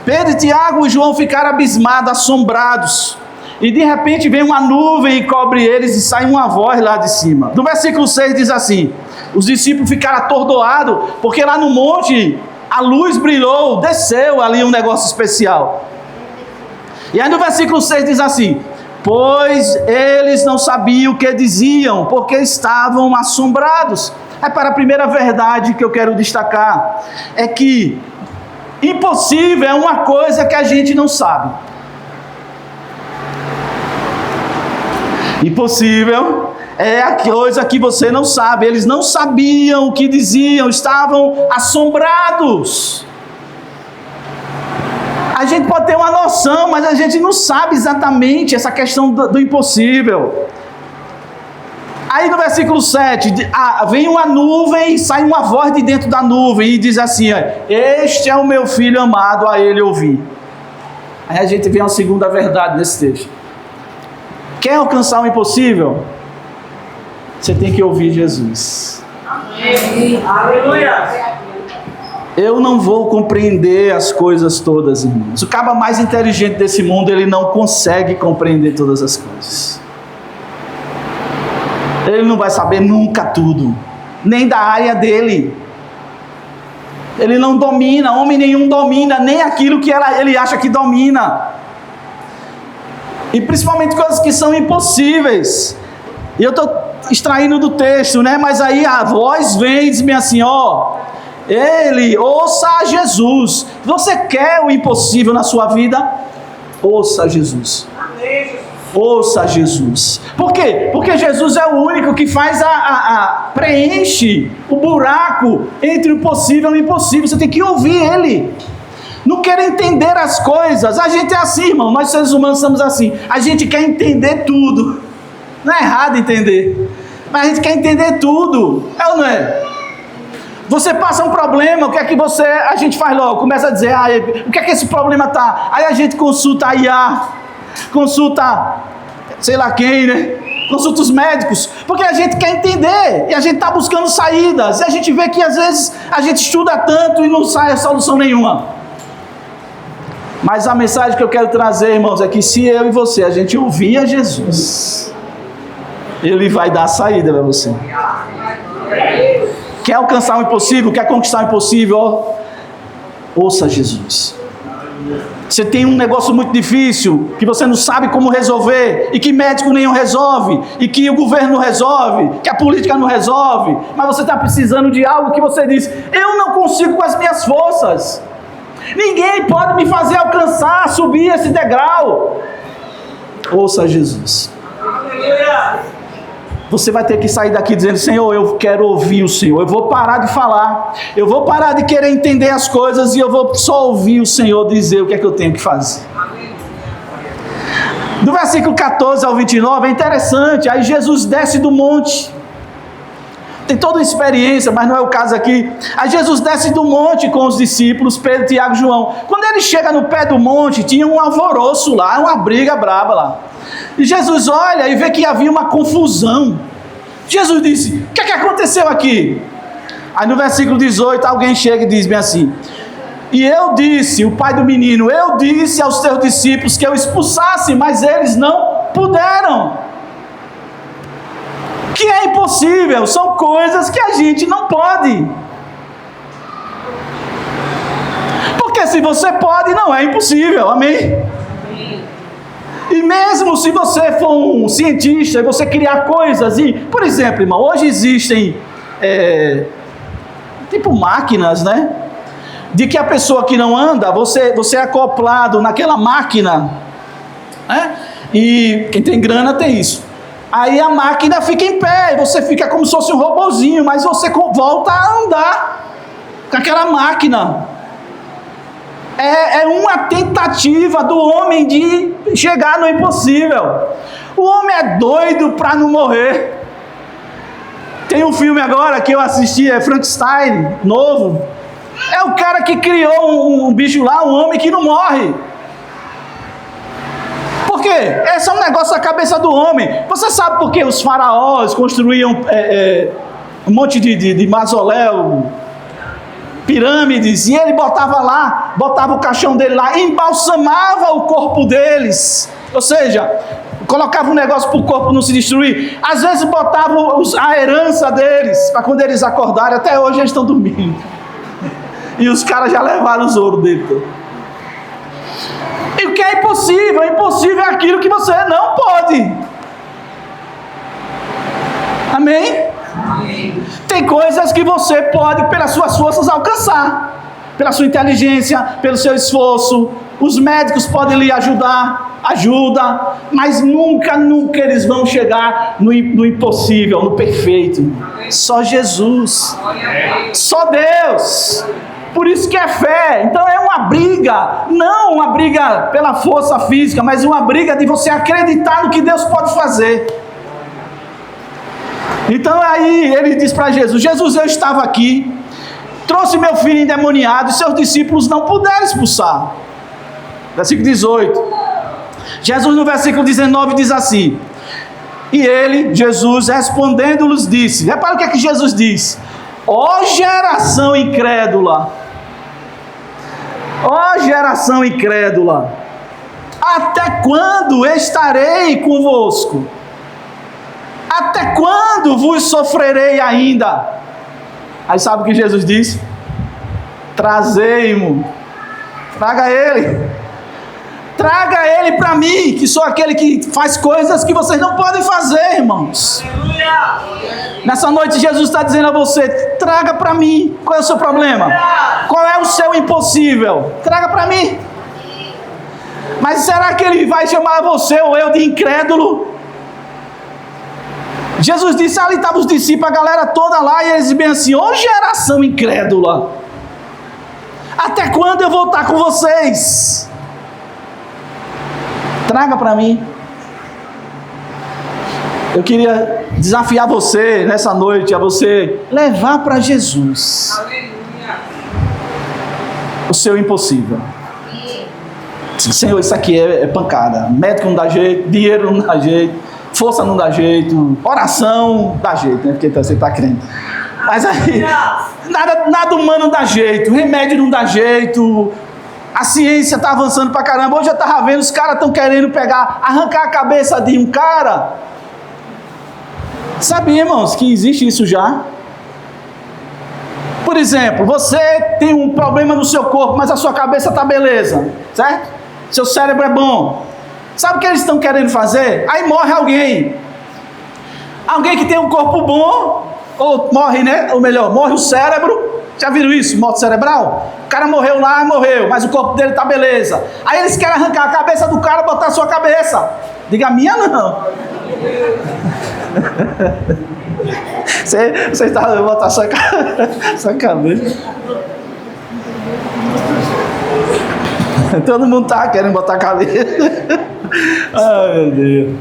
S1: Pedro, Tiago e João ficaram abismados, assombrados. E de repente vem uma nuvem e cobre eles e sai uma voz lá de cima. No versículo 6 diz assim, os discípulos ficaram atordoados, porque lá no monte a luz brilhou, desceu ali um negócio especial. E aí no versículo 6 diz assim, pois eles não sabiam o que diziam, porque estavam assombrados. Para a primeira verdade que eu quero destacar, é que impossível é uma coisa que a gente não sabe. Impossível é a coisa que você não sabe. Eles não sabiam o que diziam, estavam assombrados. A gente pode ter uma noção, mas a gente não sabe exatamente essa questão do impossível. Aí no versículo 7, vem uma nuvem, sai uma voz de dentro da nuvem e diz assim: este é o meu filho amado, a ele ouvi. Aí a gente vê uma segunda verdade nesse texto. Quer alcançar o impossível? Você tem que ouvir Jesus. Amém. Aleluia. Eu não vou compreender as coisas todas, irmãos. O cara mais inteligente desse mundo, ele não consegue compreender todas as coisas. Ele não vai saber nunca tudo, nem da área dele. Ele não domina, homem nenhum domina, nem aquilo que ele acha que domina. E principalmente coisas que são impossíveis. E eu estou extraindo do texto, né? Mas aí a voz vem e diz assim: ouça a Jesus. Você quer o impossível na sua vida? Ouça a Jesus. Ouça a Jesus. Por quê? Porque Jesus é o único que faz preenche o buraco entre o possível e o impossível. Você tem que ouvir Ele. Não quer entender as coisas. A gente é assim, irmão. Nós seres humanos somos assim. A gente quer entender tudo. Não é errado entender, mas a gente quer entender tudo. É ou não é? Você passa um problema, o que é que a gente faz logo? Começa a dizer: o que é que esse problema tá? Aí a gente consulta a IA, consulta sei lá quem, né? Consulta os médicos, porque a gente quer entender, e a gente está buscando saídas, e a gente vê que às vezes a gente estuda tanto e não sai a solução nenhuma. Mas a mensagem que eu quero trazer, irmãos, é que se eu e você, a gente ouvir a Jesus, Ele vai dar a saída para você. Quer alcançar o impossível? Quer conquistar o impossível? Ouça Jesus. Você tem um negócio muito difícil, que você não sabe como resolver, e que médico nenhum resolve, e que o governo não resolve, que a política não resolve, mas você está precisando de algo que você diz: eu não consigo com as minhas forças, ninguém pode me fazer alcançar, subir esse degrau. Ouça Jesus. Você vai ter que sair daqui dizendo: Senhor, eu quero ouvir o Senhor. Eu vou parar de falar. Eu vou parar de querer entender as coisas e eu vou só ouvir o Senhor dizer o que é que eu tenho que fazer. Do versículo 14 ao 29 é interessante. Aí Jesus desce do monte. Tem toda uma experiência, mas não é o caso aqui. Aí Jesus desce do monte com os discípulos, Pedro, Tiago e João. Quando ele chega no pé do monte, tinha um alvoroço lá, uma briga braba lá. E Jesus olha e vê que havia uma confusão. Jesus disse: o que é que aconteceu aqui? Aí no versículo 18 alguém chega e diz bem assim: e eu disse, o pai do menino, eu disse aos teus discípulos que eu expulsasse, mas eles não puderam. Que é impossível, são coisas que a gente não pode. Porque se você pode, não é impossível, amém? E mesmo se você for um cientista e você criar coisas, e, por exemplo, irmão, hoje existem tipo máquinas, né? De que a pessoa que não anda, você é acoplado naquela máquina, né? E quem tem grana tem isso. Aí a máquina fica em pé, você fica como se fosse um robozinho, mas você volta a andar com aquela máquina. É uma tentativa do homem de chegar no impossível. O homem é doido para não morrer. Tem um filme agora que eu assisti, é Frankenstein, novo. É o cara que criou um bicho lá, um homem que não morre. Por quê? Esse é um negócio da cabeça do homem. Você sabe por que os faraós construíam um monte de mausoléu, pirâmides, e ele botava o caixão dele lá, embalsamava o corpo deles, ou seja, colocava um negócio para o corpo não se destruir. Às vezes botava a herança deles, para quando eles acordarem. Até hoje eles estão dormindo, e os caras já levaram os ouros dele. E o que é impossível? Impossível é aquilo que você não pode. Amém? Tem coisas que você pode, pelas suas forças, alcançar, pela sua inteligência, pelo seu esforço, Os médicos podem lhe ajudar, ajuda, mas nunca eles vão chegar no impossível, no perfeito. Só Jesus, só Deus. Por isso que é fé. Então é uma briga, não uma briga pela força física, mas uma briga de você acreditar no que Deus pode fazer. Então aí ele diz para Jesus: Jesus, eu estava aqui, trouxe meu filho endemoniado e seus discípulos não puderam expulsar. Versículo 18. Jesus no versículo 19 diz assim: e ele, Jesus, respondendo-lhes disse, repara o que é que Jesus diz: ó geração incrédula, ó geração incrédula, até quando estarei convosco? Até quando vos sofrerei ainda? Aí sabe o que Jesus disse? Trazei-mo, traga ele para mim, que sou aquele que faz coisas que vocês não podem fazer, irmãos. Nessa noite Jesus está dizendo a você: traga para mim. Qual é o seu problema? Qual é o seu impossível? Traga para mim. Mas será que ele vai chamar você ou eu de incrédulo? Jesus disse, ali estavam os discípulos, a galera toda lá, e eles diziam assim: ô geração incrédula, até quando eu vou estar com vocês? Traga para mim. Eu queria desafiar você nessa noite, a você levar para Jesus o seu impossível. Senhor, isso aqui é pancada. Médico não dá jeito, dinheiro não dá jeito, força não dá jeito, oração dá jeito, né? Porque você está crendo. Mas aí, nada humano dá jeito, remédio não dá jeito, a ciência está avançando pra caramba. Hoje eu estava vendo, os caras estão querendo arrancar a cabeça de um cara. Sabe, irmãos, que existe isso já? Por exemplo, você tem um problema no seu corpo, mas a sua cabeça está beleza, certo? Seu cérebro é bom. Sabe o que eles estão querendo fazer? Aí morre alguém. Alguém que tem um corpo bom, ou morre, né? Ou melhor, morre o cérebro. Já viram isso? Morte cerebral? O cara morreu lá, morreu, mas o corpo dele tá beleza. Aí eles querem arrancar a cabeça do cara e botar a sua cabeça. Diga, a minha não. Você está botar a sua cabeça. Todo mundo tá querendo botar a cabeça. Ai, meu Deus.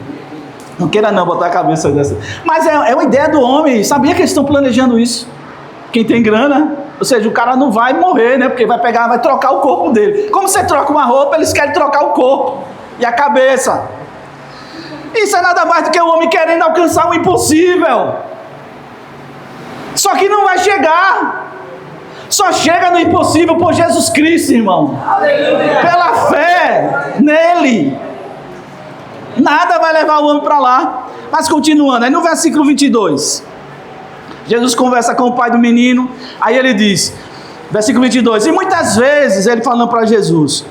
S1: Não queira não botar a cabeça dessa. Mas é uma ideia do homem. Sabia que eles estão planejando isso? Quem tem grana, ou seja, o cara não vai morrer, né? Porque vai trocar o corpo dele. Como você troca uma roupa, eles querem trocar o corpo e a cabeça. Isso é nada mais do que o homem querendo alcançar o impossível. Só que não vai chegar. Só chega no impossível por Jesus Cristo, irmão. Aleluia. Pela fé nele. Nada vai levar o homem para lá. Mas continuando, aí no versículo 22, Jesus conversa com o pai do menino. Aí ele diz, versículo 22, e muitas vezes ele falando para Jesus,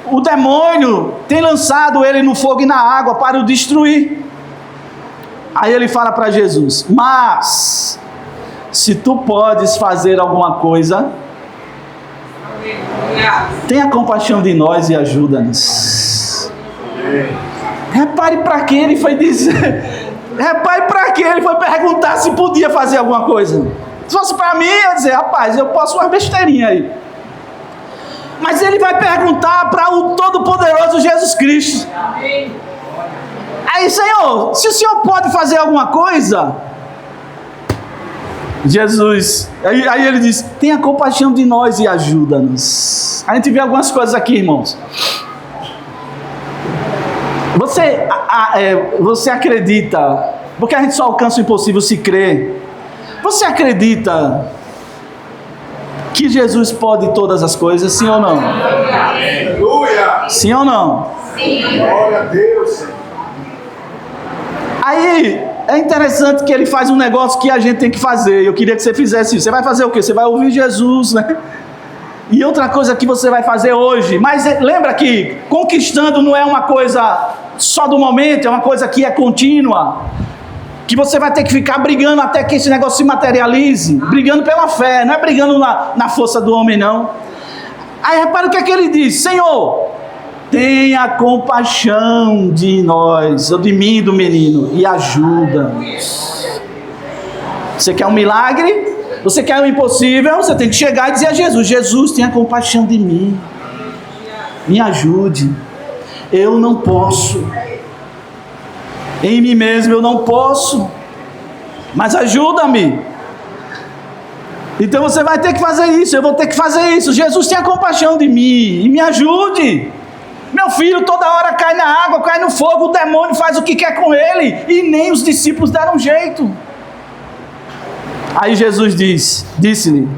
S1: o demônio tem lançado ele no fogo e na água para o destruir. Aí ele fala para Jesus, mas se tu podes fazer alguma coisa, tenha compaixão de nós e ajuda-nos. Repare para que ele foi dizer, repare para que ele foi perguntar se podia fazer alguma coisa. Se fosse para mim, eu ia dizer, rapaz, eu posso uma besteirinha aí. Mas ele vai perguntar para o Todo-Poderoso Jesus Cristo. Aí, Senhor, se o Senhor pode fazer alguma coisa, Jesus, aí ele diz, tenha compaixão de nós e ajuda-nos. A gente vê algumas coisas aqui, irmãos. Você acredita, porque a gente só alcança o impossível se crer. Você acredita que Jesus pode todas as coisas, sim ou não? Aleluia! Sim ou não? Sim. Glória a Deus. Aí é interessante que ele faz um negócio que a gente tem que fazer. Eu queria que você fizesse isso. Você vai fazer o quê? Você vai ouvir Jesus, né? E outra coisa que você vai fazer hoje, mas lembra que conquistando não é uma coisa só do momento, é uma coisa que é contínua, que você vai ter que ficar brigando até que esse negócio se materialize, brigando pela fé, não é brigando na força do homem, não. Aí repara o que é que ele diz, Senhor, tenha compaixão de nós, ou de mim e do menino, e ajuda-nos. Você quer um milagre? Você quer o impossível? Você tem que chegar e dizer a Jesus: Jesus, tenha compaixão de mim, me ajude. Eu não posso, em mim mesmo eu não posso, mas ajuda-me. Então você vai ter que fazer isso, eu vou ter que fazer isso. Jesus, tenha compaixão de mim e me ajude. Meu filho toda hora cai na água, cai no fogo, o demônio faz o que quer com ele, e nem os discípulos deram jeito. Aí Jesus disse-lhe,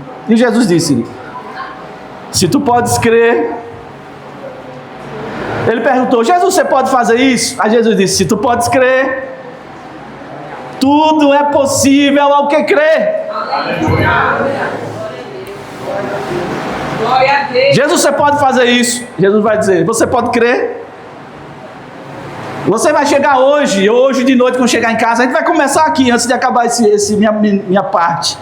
S1: se tu podes crer. Ele perguntou: Jesus, você pode fazer isso? Aí Jesus disse: se tu podes crer, tudo é possível ao que crê.
S2: Glória a Deus.
S1: Jesus, você pode fazer isso? Jesus vai dizer: você pode crer? Você vai chegar hoje de noite, quando chegar em casa, a gente vai começar aqui, antes de acabar minha parte.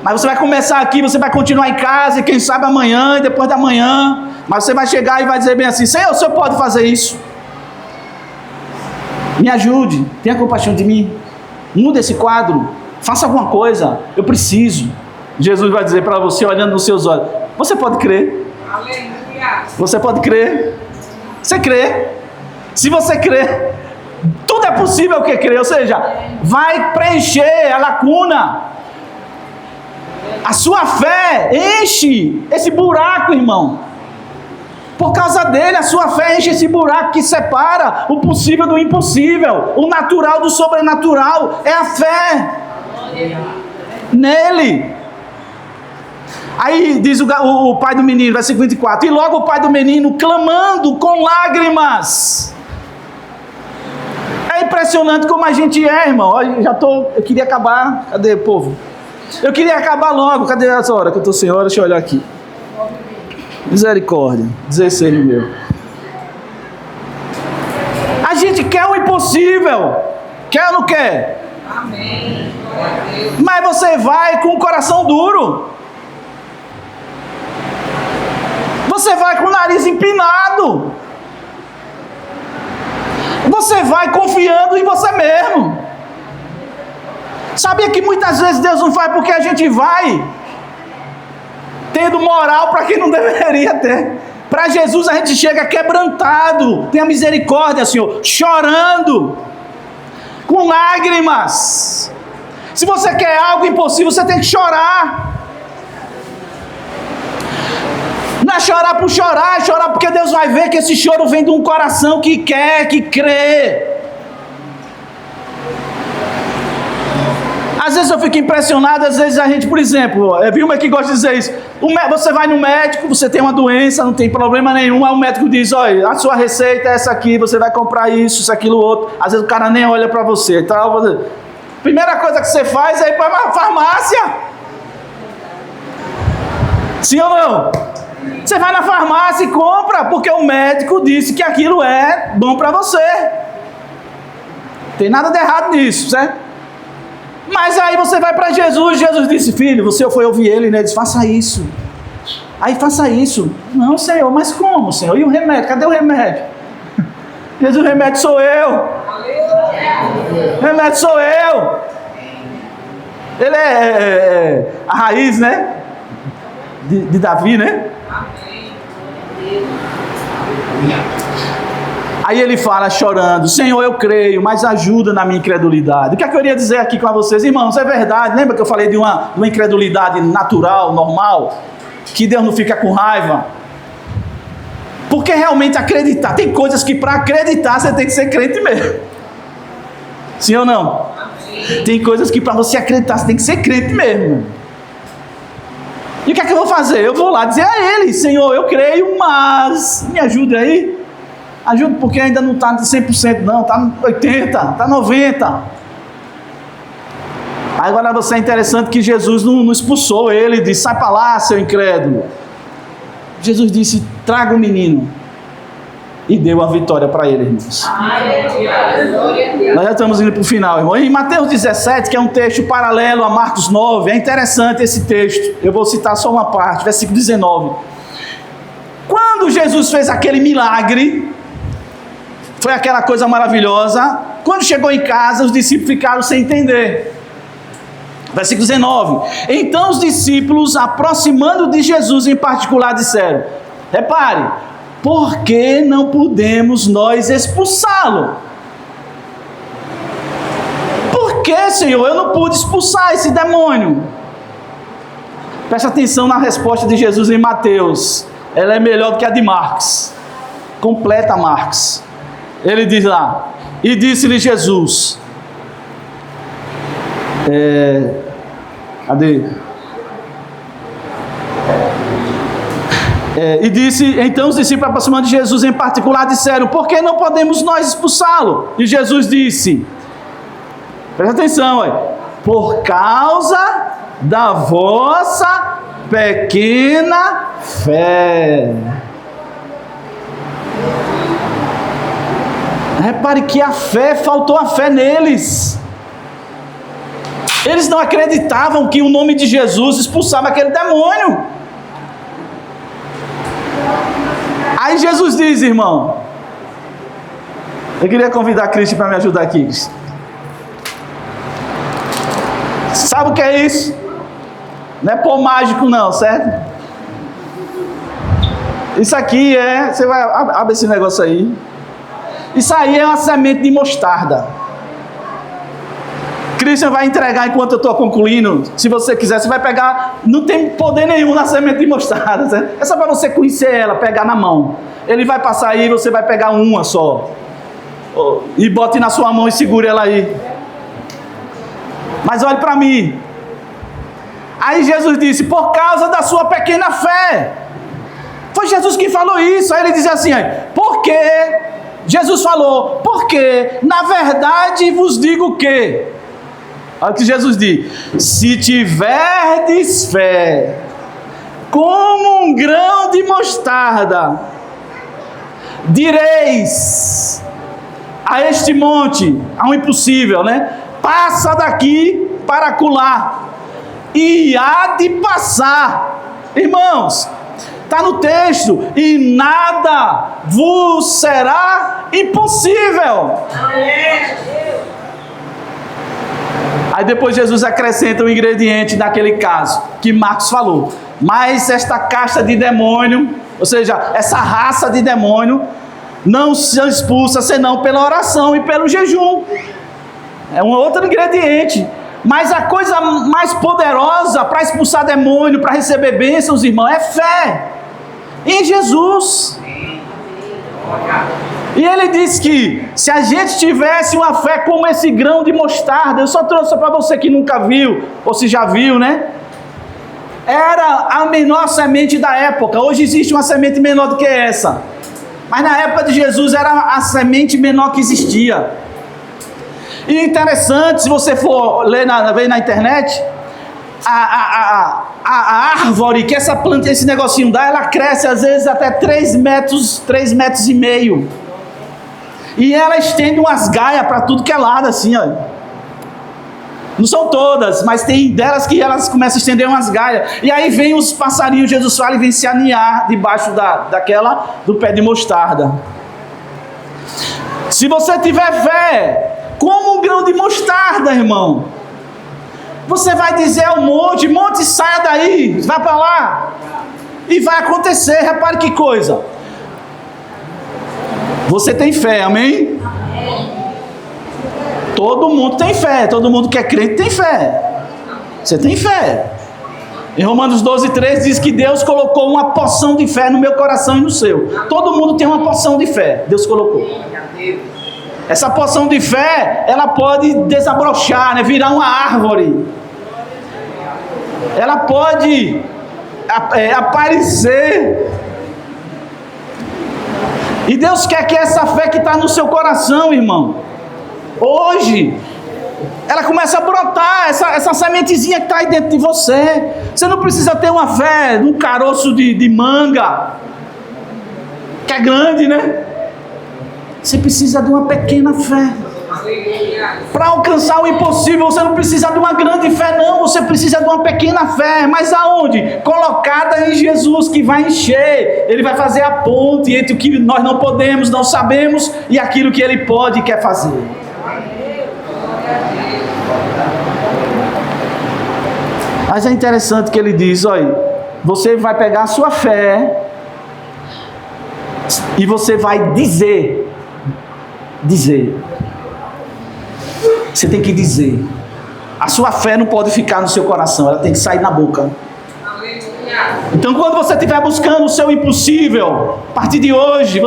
S1: Mas você vai começar aqui, você vai continuar em casa, e quem sabe amanhã, e depois da manhã. Mas você vai chegar e vai dizer bem assim: Senhor, o Senhor pode fazer isso? Me ajude, tenha compaixão de mim. Muda esse quadro, faça alguma coisa, eu preciso. Jesus vai dizer para você, olhando nos seus olhos: você pode crer?
S2: Aleluia.
S1: Você pode crer? Você crê? Se você crê, tudo é possível que crê. Ou seja, vai preencher a lacuna. A sua fé enche esse buraco, irmão. Por causa dele, a sua fé enche esse buraco que separa o possível do impossível, o natural do sobrenatural. É a fé nele. Aí diz o pai do menino, versículo 24: e logo o pai do menino, clamando com lágrimas. É impressionante como a gente é, irmão. Eu queria acabar. Cadê o povo? Eu queria acabar logo. Cadê essa hora que eu estou sem hora? Deixa eu olhar aqui. Misericórdia. 16 meu. A gente quer o impossível. Quer ou não quer?
S2: Amém. Glória a Deus.
S1: Mas você vai com o coração duro. Você vai com o nariz empinado. Você vai confiando em você mesmo. Sabia que muitas vezes Deus não faz porque a gente vai tendo moral para quem não deveria ter. Para Jesus a gente chega quebrantado. Tenha misericórdia, Senhor. Chorando. Com lágrimas. Se você quer algo impossível, você tem que chorar. Não é chorar por chorar, é chorar porque Deus vai ver que esse choro vem de um coração que quer, que crê. Às vezes eu fico impressionado, às vezes a gente, por exemplo, Vilma que gosta de dizer isso, você vai no médico, você tem uma doença, não tem problema nenhum, aí o médico diz: olha, a sua receita é essa aqui, você vai comprar isso, aquilo, outro. Às vezes o cara nem olha para você. Então, primeira coisa que você faz é ir para uma farmácia. Sim ou não? Você vai na farmácia e compra, porque o médico disse que aquilo é bom para você. Tem nada de errado nisso, certo? Mas aí você vai para Jesus, Jesus disse: filho, você foi ouvir ele, né? Ele disse: faça isso. Aí faça isso. Não, Senhor, mas como, Senhor? E o remédio? Cadê o remédio? Jesus: o remédio sou eu. O remédio sou eu. Ele é a raiz, né? De Davi, né? Aí ele fala chorando: Senhor, eu creio, mas ajuda na minha incredulidade. O que é que eu queria dizer aqui com vocês? Irmãos, é verdade. Lembra que eu falei de uma incredulidade natural, normal? Que Deus não fica com raiva? Porque realmente acreditar, tem coisas que para acreditar você tem que ser crente mesmo. Sim ou não? Tem coisas que para você acreditar você tem que ser crente mesmo. E o que é que eu vou fazer? Eu vou lá dizer a ele: Senhor, eu creio, mas me ajude aí. Ajude porque ainda não está 100% não, está 80%, está 90%. Agora você é interessante que Jesus não expulsou ele, disse: sai para lá, seu incrédulo. Jesus disse: traga o menino. E deu a vitória para ele, irmãos. Nós já estamos indo para o final, irmão. Em Mateus 17, que é um texto paralelo a Marcos 9, é interessante esse texto. Eu vou citar só uma parte, versículo 19. Quando Jesus fez aquele milagre, foi aquela coisa maravilhosa. Quando chegou em casa, os discípulos ficaram sem entender. Versículo 19. Então os discípulos, aproximando de Jesus em particular, disseram: repare, por que não podemos nós expulsá-lo? Por que, Senhor, eu não pude expulsar esse demônio? Preste atenção na resposta de Jesus em Mateus. Ela é melhor do que a de Marcos. Completa Marcos. Ele diz lá: e disse-lhe Jesus, e disse, então os discípulos aproximando de Jesus em particular disseram: por que não podemos nós expulsá-lo? E Jesus disse, presta atenção, por causa da vossa pequena fé. Repare que faltou a fé neles. Eles não acreditavam que o nome de Jesus expulsava aquele demônio. Aí Jesus diz, irmão, eu queria convidar a Cristi para me ajudar aqui. Sabe o que é isso? Não é pó mágico não, certo? Isso aqui você vai, abre esse negócio aí. Isso aí é uma semente de mostarda. Christian vai entregar enquanto eu estou concluindo. Se você quiser, você vai pegar. Não tem poder nenhum na semente de mostarda, certo? É só para você conhecer ela, pegar na mão. Ele vai passar aí, você vai pegar uma só. E bote na sua mão e segure ela aí. Mas olhe para mim. Aí Jesus disse: por causa da sua pequena fé. Foi Jesus que falou isso. Aí ele diz assim: por quê? Jesus falou: porque na verdade vos digo que. Olha o que Jesus diz: se tiverdes fé como um grão de mostarda, direis a este monte, a um impossível, né? Passa daqui para acolá, e há de passar. Irmãos, está no texto: e nada vos será impossível. Aí depois Jesus acrescenta um ingrediente naquele caso, que Marcos falou: mas esta casta de demônio, ou seja, essa raça de demônio, não se expulsa senão pela oração e pelo jejum. É um outro ingrediente. Mas a coisa mais poderosa para expulsar demônio, para receber bênçãos, irmão, é fé em Jesus. E ele diz que se a gente tivesse uma fé como esse grão de mostarda, eu só trouxe para você que nunca viu, ou se já viu, né? Era a menor semente da época. Hoje existe uma semente menor do que essa. Mas na época de Jesus era a semente menor que existia. E interessante, se você for ver na internet, a árvore que essa planta, esse negocinho dá, ela cresce às vezes até 3 metros e meio. E ela estende umas gaias para tudo que é lado, assim, ó. Não são todas, mas tem delas que elas começam a estender umas gaias. E aí vem os passarinhos, Jesus fala, e vem se aninhar debaixo do pé de mostarda. Se você tiver fé, como um grão de mostarda, irmão, você vai dizer ao monte: monte, saia daí, vai para lá. E vai acontecer. Repare que coisa. Você tem fé, amém? Todo mundo tem fé. Todo mundo que é crente tem fé. Você tem fé. Em Romanos 12:3 diz que Deus colocou uma porção de fé no meu coração e no seu. Todo mundo tem uma porção de fé. Deus colocou. Essa porção de fé, ela pode desabrochar, né? Virar uma árvore. Ela pode aparecer. E Deus quer que essa fé que está no seu coração, irmão, hoje, ela começa a brotar, essa sementezinha que está aí dentro de você. Você não precisa ter uma fé num caroço de manga, que é grande, né? Você precisa de uma pequena fé.
S2: Aleluia.
S1: Para alcançar o impossível, você não precisa de uma grande fé, não. Você precisa de uma pequena fé. Mas aonde? Colocada em Jesus, que vai encher. Ele vai fazer a ponte entre o que nós não podemos, não sabemos, e aquilo que Ele pode e quer fazer. Mas é interessante que Ele diz, olha, você vai pegar a sua fé e você vai dizer. Você tem que dizer. A sua fé não pode ficar no seu coração, ela tem que sair na boca. Então, quando você estiver buscando o seu impossível, a partir de hoje,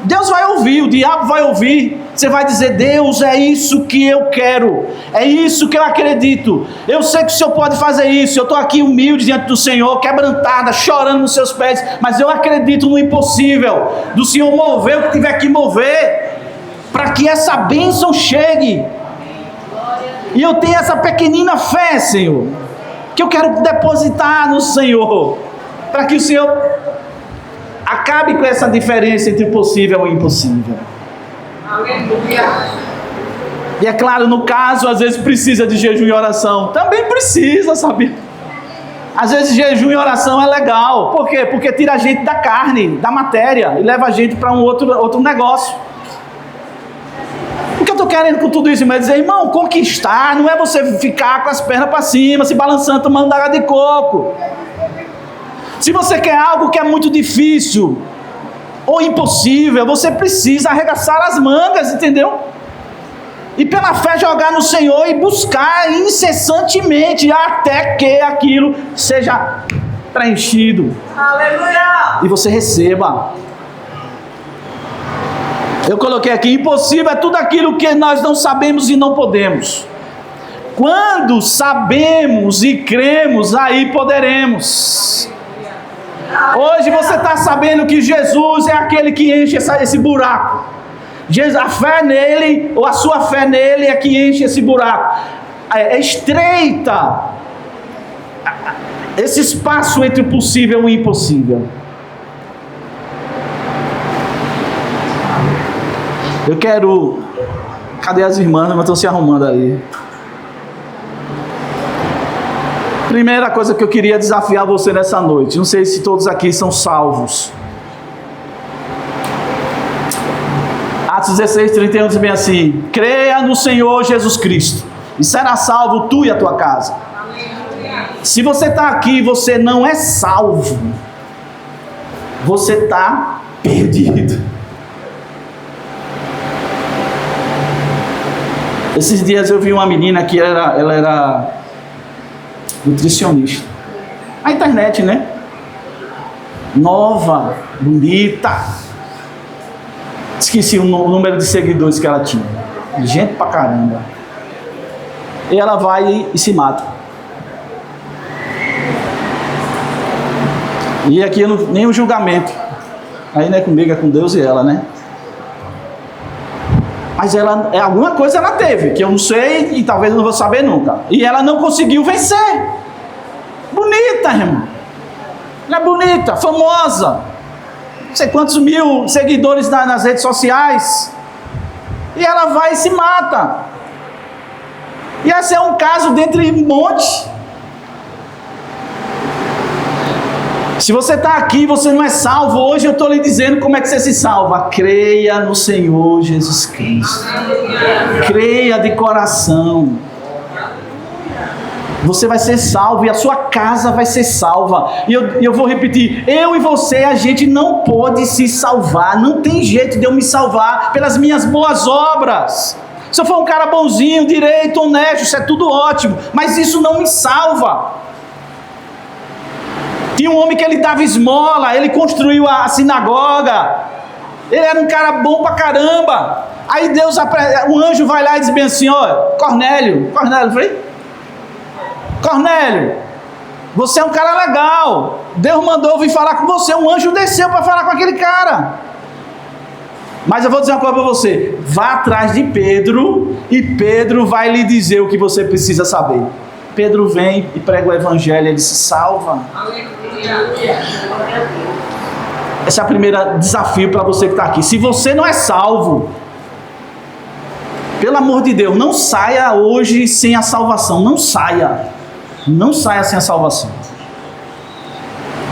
S1: Deus vai ouvir, o diabo vai ouvir. Você vai dizer: Deus, é isso que eu quero, é isso que eu acredito. Eu sei que o Senhor pode fazer isso. Eu estou aqui humilde diante do Senhor, quebrantada, chorando nos seus pés, mas eu acredito no impossível, do Senhor mover o que tiver que mover, para que essa bênção chegue. E eu tenho essa pequenina fé, Senhor, que eu quero depositar no Senhor, para que o Senhor acabe com essa diferença entre o possível e o impossível.
S2: Aleluia.
S1: E é claro, no caso, às vezes precisa de jejum e oração. Também precisa, sabe? Às vezes jejum e oração é legal. Por quê? Porque tira a gente da carne, da matéria, e leva a gente para um outro negócio. O que eu estou querendo com tudo isso? Mas dizer, irmão, conquistar não é você ficar com as pernas para cima, se balançando, tomando água de coco. Se você quer algo que é muito difícil ou impossível, você precisa arregaçar as mangas, entendeu? E pela fé jogar no Senhor e buscar incessantemente até que aquilo seja preenchido.
S2: Aleluia.
S1: E você receba. Eu coloquei aqui: impossível é tudo aquilo que nós não sabemos e não podemos. Quando sabemos e cremos, aí poderemos. Hoje você está sabendo que Jesus é aquele que enche esse buraco. A fé nele, ou a sua fé nele, é que enche esse buraco. É estreita esse espaço entre o possível e o impossível. Eu quero... Cadê as irmãs? Elas estão se arrumando ali. Primeira coisa que eu queria desafiar você nessa noite. Não sei se todos aqui são salvos. Atos 16:31 diz bem assim: creia no Senhor Jesus Cristo e será salvo tu e a tua casa. Se você está aqui e você não é salvo, você está perdido. Esses dias eu vi uma menina que ela era nutricionista. Na internet, né? Nova, bonita. Esqueci o número de seguidores que ela tinha. Gente pra caramba. E ela vai e se mata. E aqui nem o julgamento. Aí não é comigo, é com Deus e ela, né? Mas alguma coisa ela teve, que eu não sei e talvez eu não vou saber nunca. E ela não conseguiu vencer. Bonita, irmão. Ela é bonita, famosa. Não sei quantos mil seguidores nas redes sociais. E ela vai e se mata. E esse é um caso dentre um monte. Se você está aqui e você não é salvo, hoje eu estou lhe dizendo como é que você se salva. Creia no Senhor Jesus Cristo. Creia de coração. Você vai ser salvo e a sua casa vai ser salva. E eu vou repetir: eu e você, a gente não pode se salvar. Não tem jeito de eu me salvar pelas minhas boas obras. Se eu for um cara bonzinho, direito, honesto, isso é tudo ótimo. Mas isso não me salva. Tinha um homem que ele dava esmola, ele construiu a sinagoga, ele era um cara bom pra caramba. Aí Deus, o anjo vai lá e diz bem assim: ó, Cornélio, eu falei: Cornélio, você é um cara legal, Deus mandou vir falar com você. Um anjo desceu para falar com aquele cara. Mas eu vou dizer uma coisa para você: vá atrás de Pedro e Pedro vai lhe dizer o que você precisa saber. Pedro vem e prega o evangelho, ele se salva. Esse é o primeiro desafio para você que está aqui. Se você não é salvo, Pelo amor de Deus, não saia hoje sem a salvação. Não saia. Não saia sem a salvação.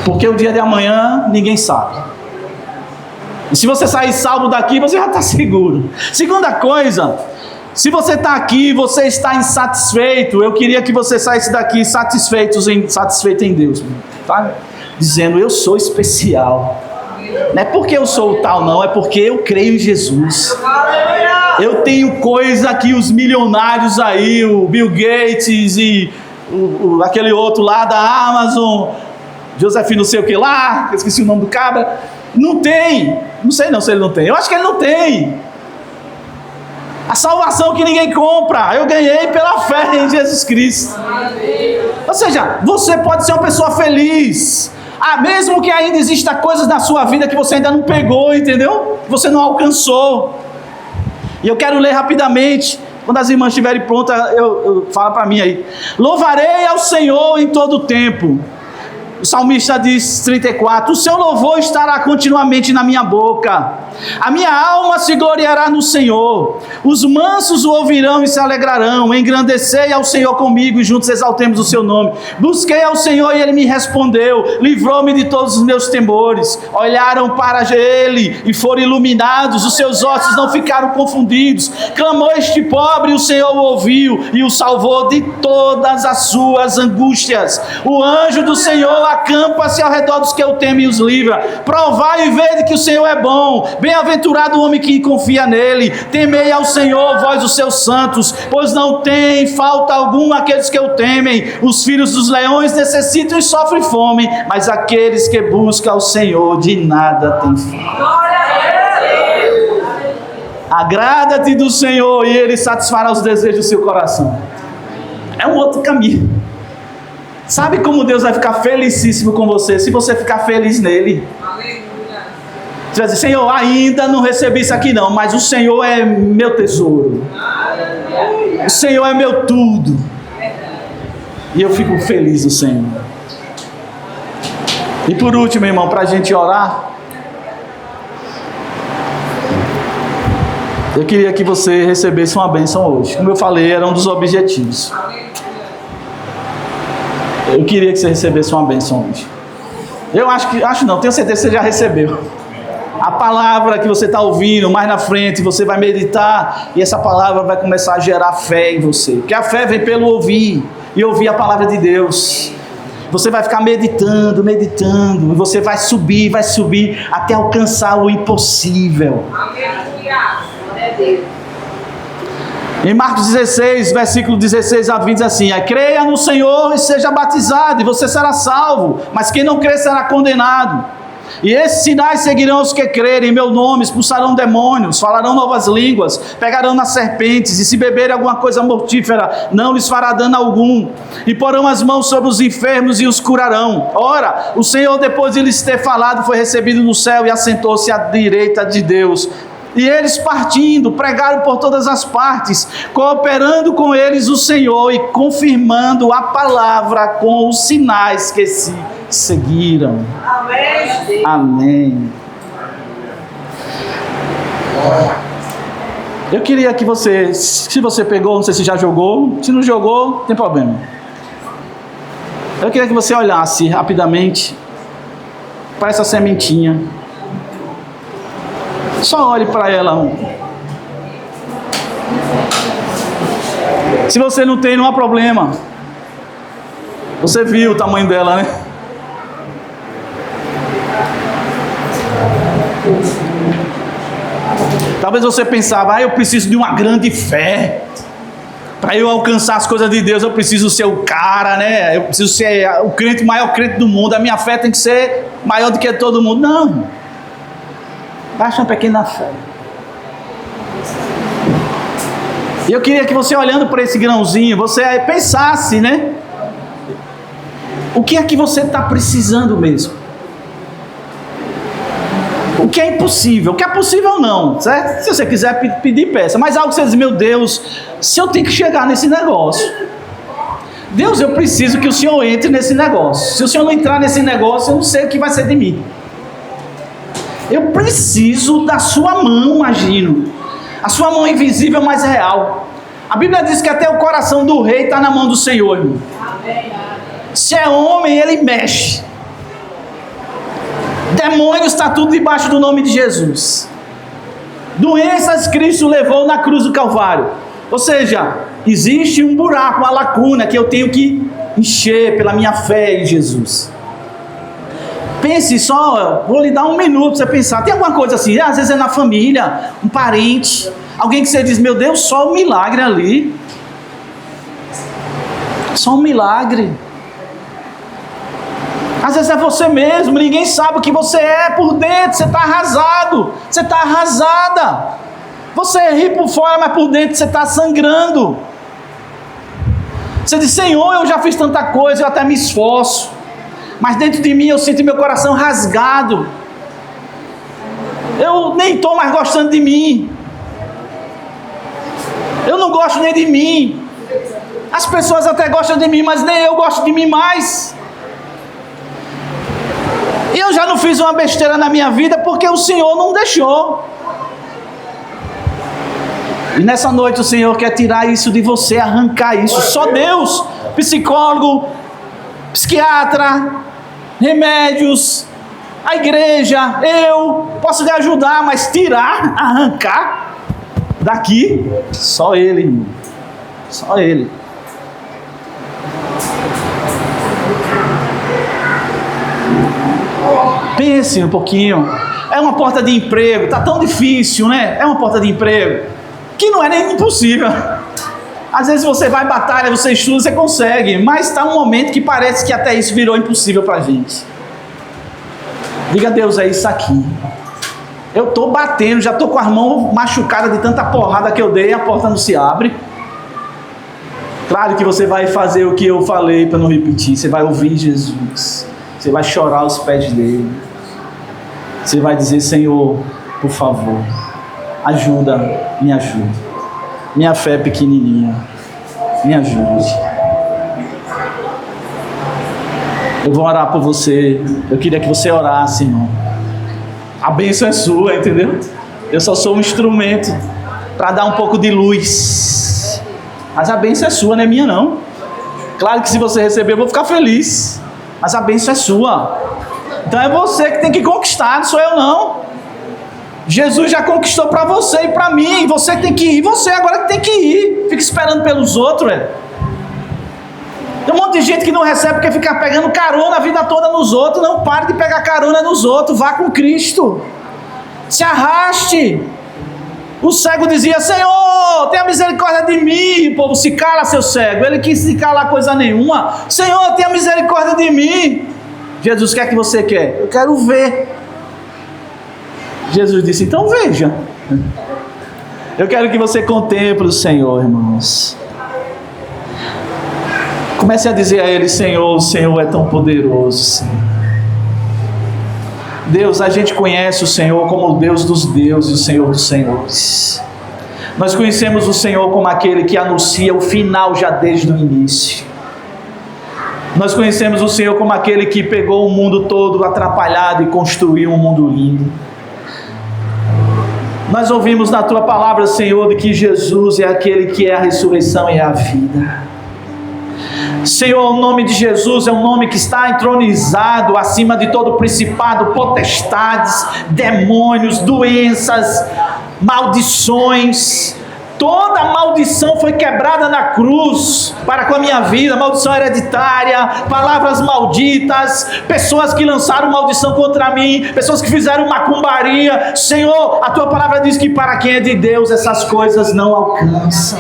S1: Porque o dia de amanhã ninguém sabe. E se você sair salvo daqui, você já está seguro. Segunda coisa, se você está aqui, você está insatisfeito, eu queria que você saísse daqui satisfeito em Deus. Tá? Dizendo, eu sou especial. Não é porque eu sou o tal, não, é porque eu creio em Jesus. Eu tenho coisa que os milionários aí, o Bill Gates e aquele outro lá da Amazon, Joseph não sei o que lá, eu esqueci o nome do cabra, não tem. Não sei não se ele não tem, eu acho que ele não tem. A salvação que ninguém compra, eu ganhei pela fé em Jesus Cristo. Ou seja, você pode ser uma pessoa feliz, mesmo que ainda exista coisas na sua vida que você ainda não pegou, entendeu? Que você não alcançou. E eu quero ler rapidamente, quando as irmãs estiverem prontas, eu falo para mim aí. Louvarei ao Senhor em todo o tempo. O salmista diz 34, o seu louvor estará continuamente na minha boca. A minha alma se gloriará no Senhor. Os mansos o ouvirão e se alegrarão. Engrandecei ao Senhor comigo e juntos exaltemos o seu nome. Busquei ao Senhor e ele me respondeu. Livrou-me de todos os meus temores. Olharam para ele e foram iluminados. Os seus ossos não ficaram confundidos. Clamou este pobre e o Senhor o ouviu e o salvou de todas as suas angústias. O anjo do Senhor acampa-se ao redor dos que o temem e os livra. Provai e vede que o Senhor é bom. Bem-aventurado o homem que confia nele. Temei ao Senhor, vós os seus santos, pois não tem falta alguma aqueles que o temem. Os filhos dos leões necessitam e sofrem fome, mas aqueles que buscam ao Senhor de nada têm fome. Agrada-te do Senhor e ele satisfará os desejos do seu coração. É um outro caminho. Sabe como Deus vai ficar felicíssimo com você se você ficar feliz nele? Você vai dizer, Senhor, ainda não recebi isso aqui não, mas o Senhor é meu tesouro. O Senhor é meu tudo. E eu fico feliz no Senhor. E por último, irmão, para a gente orar, eu queria que você recebesse uma bênção hoje. Como eu falei, era um dos objetivos. Eu queria que você recebesse uma bênção hoje. Tenho certeza que você já recebeu. A palavra que você está ouvindo, mais na frente, você vai meditar e essa palavra vai começar a gerar fé em você. Porque a fé vem pelo ouvir, e ouvir a palavra de Deus. Você vai ficar meditando, e você vai subir até alcançar o impossível. Em Marcos 16, versículo 16 a 20 diz assim, creia no Senhor e seja batizado, e você será salvo, mas quem não crer será condenado. E esses sinais seguirão os que crerem em meu nome, expulsarão demônios, falarão novas línguas, pegarão nas serpentes, e se beberem alguma coisa mortífera, não lhes fará dano algum. E porão as mãos sobre os enfermos e os curarão. Ora, o Senhor, depois de lhes ter falado, foi recebido no céu e assentou-se à direita de Deus. E eles partindo, pregaram por todas as partes, cooperando com eles o Senhor e confirmando a palavra com os sinais que se seguiram. Amém. Amém. Eu queria que você, se você pegou, não sei se já jogou, se não jogou, não tem problema. Eu queria que você olhasse rapidamente para essa sementinha. Só olhe para ela. Se você não tem, não há problema. Você viu o tamanho dela, né? Talvez você pensava, eu preciso de uma grande fé. Para eu alcançar as coisas de Deus, eu preciso ser o cara, né? Eu preciso ser o crente, maior crente do mundo. A minha fé tem que ser maior do que todo mundo. Não. Baixa uma pequena fé. E eu queria que você, olhando para esse grãozinho, você pensasse, né? O que é que você está precisando mesmo? O que é impossível? O que é possível não, certo? Se você quiser pedir, peça. Mas algo que você diz, meu Deus, se eu tenho que chegar nesse negócio. Deus, eu preciso que o Senhor entre nesse negócio. Se o Senhor não entrar nesse negócio, eu não sei o que vai ser de mim. Eu preciso da sua mão agindo. A sua mão invisível, mas real. A Bíblia diz que até o coração do rei está na mão do Senhor, irmão. Se é homem, ele mexe. Demônios está tudo debaixo do nome de Jesus. Doenças Cristo levou na cruz do Calvário. Ou seja, existe um buraco, uma lacuna que eu tenho que encher pela minha fé em Jesus. Pense só, vou lhe dar um minuto para você pensar. Tem alguma coisa assim, às vezes é na família, um parente, alguém que você diz, meu Deus, só um milagre ali. Só um milagre. Às vezes é você mesmo, ninguém sabe o que você é por dentro, você está arrasado, você está arrasada. Você ri por fora, mas por dentro você está sangrando. Você diz, Senhor, eu já fiz tanta coisa, eu até me esforço. Mas dentro de mim eu sinto meu coração rasgado. Eu nem estou mais gostando de mim. Eu não gosto nem de mim. As pessoas até gostam de mim, mas nem eu gosto de mim mais. E eu já não fiz uma besteira na minha vida porque o Senhor não deixou. E nessa noite o Senhor quer tirar isso de você, arrancar isso. Só Deus, psicólogo, psiquiatra, remédios, a igreja, eu posso lhe ajudar, mas tirar, arrancar daqui, só Ele, irmão. Só Ele. Pense um pouquinho. É uma porta de emprego, está tão difícil, né? É uma porta de emprego que não é nem impossível. Às vezes você vai batalha, você estuda, você consegue, mas está um momento que parece que até isso virou impossível para a gente. Diga a Deus, é isso aqui. Eu estou batendo, já estou com as mãos machucadas de tanta porrada que eu dei, a porta não se abre. Claro que você vai fazer o que eu falei para não repetir, você vai ouvir Jesus, você vai chorar aos pés dele, você vai dizer, Senhor, por favor, ajuda, me ajude. Minha fé é pequenininha, me ajude. Eu vou orar por você. Eu queria que você orasse, irmão. A bênção é sua, entendeu? Eu só sou um instrumento para dar um pouco de luz. Mas a bênção é sua, não é minha não. Claro que se você receber eu vou ficar feliz, mas a bênção é sua. Então é você que tem que conquistar, não sou eu não. Jesus já conquistou para você e para mim. Você tem que ir, você agora que tem que ir. Fica esperando pelos outros, Tem um monte de gente que não recebe porque fica pegando carona a vida toda nos outros. Não pare de pegar carona nos outros. Vá com Cristo. Se arraste. O cego dizia, Senhor, tenha misericórdia de mim. O povo, se cala, seu cego. Ele quis se calar coisa nenhuma. Senhor, tenha misericórdia de mim. Jesus, o que é que você quer? Eu quero ver. Jesus disse, então veja. Eu quero que você contemple o Senhor, irmãos. Comece a dizer a Ele, Senhor, o Senhor é tão poderoso, Senhor. Deus, a gente conhece o Senhor como o Deus dos deuses, o Senhor dos senhores. Nós conhecemos o Senhor como aquele que anuncia o final já desde o início. Nós conhecemos o Senhor como aquele que pegou o mundo todo atrapalhado e construiu um mundo lindo. Nós ouvimos na Tua palavra, Senhor, de que Jesus é aquele que é a ressurreição e a vida. Senhor, o nome de Jesus é um nome que está entronizado acima de todo principado, potestades, demônios, doenças, maldições. Toda maldição foi quebrada na cruz para com a minha vida, maldição hereditária, palavras malditas, pessoas que lançaram maldição contra mim, pessoas que fizeram macumbaria. Senhor, a Tua palavra diz que para quem é de Deus essas coisas não alcançam.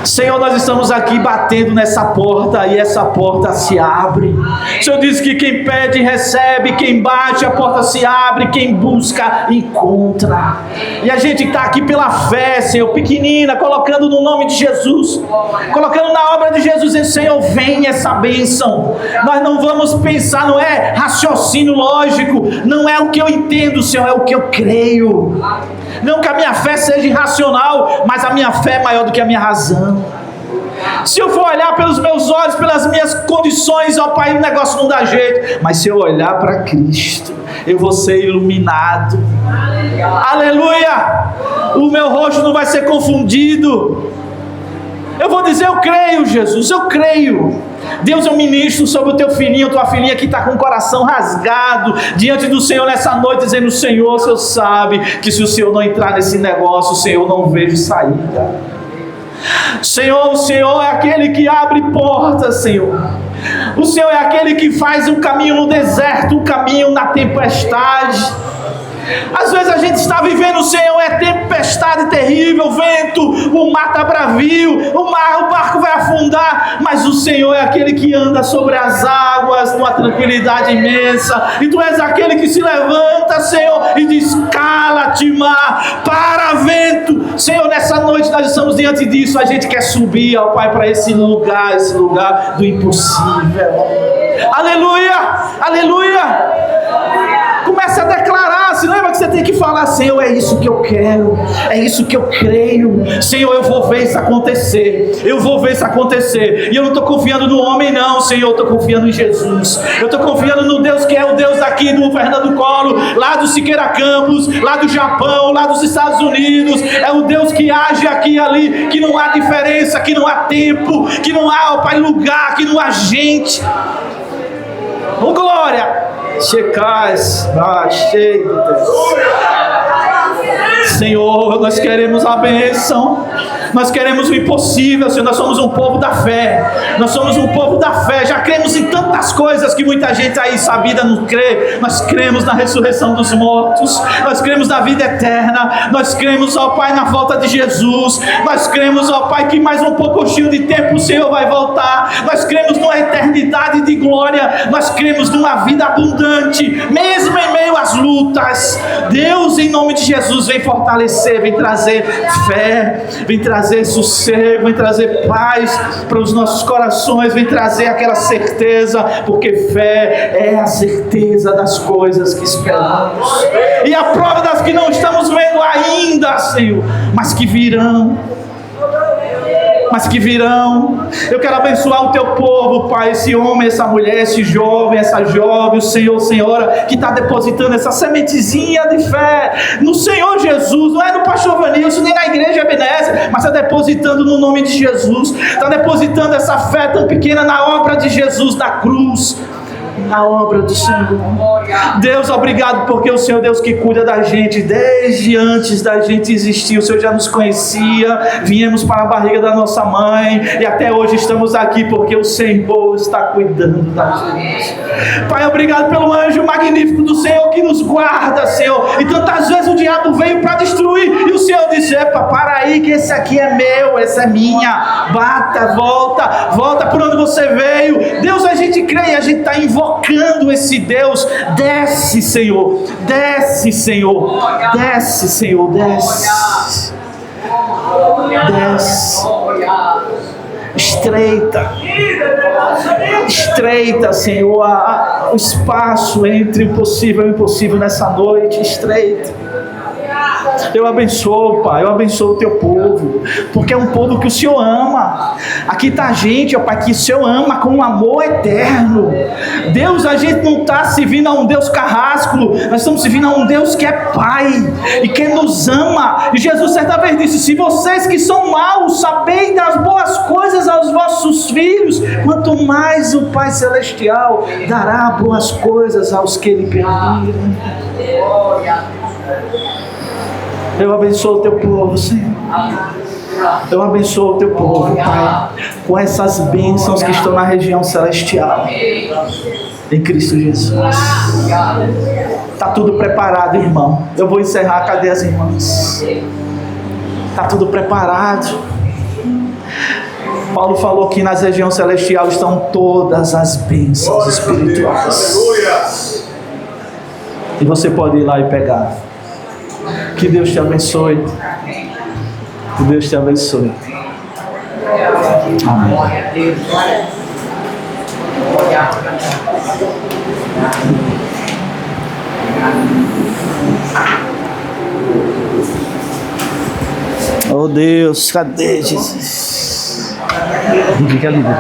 S1: Senhor, nós estamos aqui batendo nessa porta e essa porta se abre. O Senhor diz que quem pede recebe, quem bate a porta se abre, quem busca encontra. E a gente está aqui pela fé, Senhor, pequenina, colocando no nome de Jesus, colocando na obra de Jesus, dizendo, Senhor, vem essa bênção. Nós não vamos pensar, não é raciocínio lógico, não é o que eu entendo, Senhor, é o que eu creio. Não que a minha fé seja irracional, mas a minha fé é maior do que a minha razão. Se eu for olhar pelos meus olhos, pelas minhas condições, ó Pai, o negócio não dá jeito. Mas se eu olhar para Cristo, eu vou ser iluminado. Aleluia! O meu rosto não vai ser confundido. Eu vou dizer, eu creio, Jesus, eu creio. Deus, eu ministro sobre o teu filhinho, tua filhinha que está com o coração rasgado diante do Senhor nessa noite, dizendo: Senhor, o Senhor sabe que se o Senhor não entrar nesse negócio, o Senhor não vejo saída. Senhor, o Senhor é aquele que abre portas, Senhor. O Senhor é aquele que faz um caminho no deserto, um caminho na tempestade. Às vezes a gente está vivendo, Senhor, é tempestade terrível, vento, o mar está bravio, o barco vai afundar, mas o Senhor é aquele que anda sobre as águas, numa tranquilidade imensa, e Tu és aquele que se levanta, Senhor, e diz: cala-te, mar, para, vento. Senhor, nessa noite nós estamos diante disso, a gente quer subir, ó Pai, para esse lugar do impossível. Aleluia, aleluia. Comece a declarar. Se lembra que você tem que falar: Senhor, é isso que eu quero, é isso que eu creio. Senhor, eu vou ver isso acontecer, eu vou ver isso acontecer. E eu não estou confiando no homem não, Senhor, eu estou confiando em Jesus. Eu estou confiando no Deus que é o Deus aqui do Fernando Collor, lá do Siqueira Campos, lá do Japão, lá dos Estados Unidos. É o Deus que age aqui e ali, que não há diferença, que não há tempo, que não há, ó Pai, lugar, que não há gente. Oh, glória! Checais, cheio de Deus. Senhor, nós queremos a bênção, nós queremos o impossível, Senhor. Nós somos um povo da fé, nós somos um povo da fé. Já cremos em tantas coisas que muita gente aí sabida não crê. Nós cremos na ressurreição dos mortos, nós cremos na vida eterna, nós cremos, ó Pai, na volta de Jesus, nós cremos, ó Pai, que mais um pouquinho de tempo o Senhor vai voltar. Nós cremos numa eternidade de glória, nós cremos numa vida abundante, mesmo em meio às lutas. Deus, em nome de Jesus, vem fortalecer, vem trazer fé, vem trazer sossego, vem trazer paz para os nossos corações, vem trazer aquela certeza, porque fé é a certeza das coisas que esperamos e a prova das que não estamos vendo ainda, Senhor, mas que virão. Eu quero abençoar o teu povo, Pai, esse homem, essa mulher, esse jovem, essa jovem, o Senhor, Senhora, que está depositando essa sementezinha de fé no Senhor Jesus. Não é no pastor Vanilson, nem na igreja Ebenezer, mas está depositando no nome de Jesus, está depositando essa fé tão pequena na obra de Jesus na cruz, na obra do Senhor. Deus, obrigado, porque o Senhor é Deus que cuida da gente desde antes da gente existir. O Senhor já nos conhecia, viemos para a barriga da nossa mãe e até hoje estamos aqui porque o Senhor está cuidando da gente. Pai, obrigado pelo anjo magnífico do Senhor que nos guarda, Senhor. E tantas vezes o diabo veio para destruir e o Senhor disse: epa, para aí que esse aqui é meu, essa é minha. Bata, volta por onde você veio. Deus, a gente crê e a gente está invocando esse Deus. Desce, Senhor, desce, Senhor, desce, Senhor, desce, desce, estreita, Senhor, o espaço entre o possível e o impossível nessa noite, estreita. Eu abençoo, Pai, eu abençoo o teu povo, porque é um povo que o Senhor ama. Aqui está a gente, ó Pai, que o Senhor ama com um amor eterno. Deus, a gente não está servindo a um Deus carrasco, nós estamos servindo a um Deus que é Pai e que nos ama. E Jesus certa vez disse: se vocês que são maus sabem das boas coisas aos vossos filhos, quanto mais o Pai Celestial dará boas coisas aos que lhe pedirem. Eu abençoo o teu povo, Senhor. Eu abençoo o teu povo, Pai, com essas bênçãos que estão na região celestial, em Cristo Jesus. Está tudo preparado, irmão. Eu vou encerrar. Cadê as irmãs? Está tudo preparado. Paulo falou que nas regiões celestiais estão todas as bênçãos espirituais. E você pode ir lá e pegar. Que Deus te abençoe. Que Deus te abençoe. Amém. Oh Deus, cadê Jesus? Não fica líder.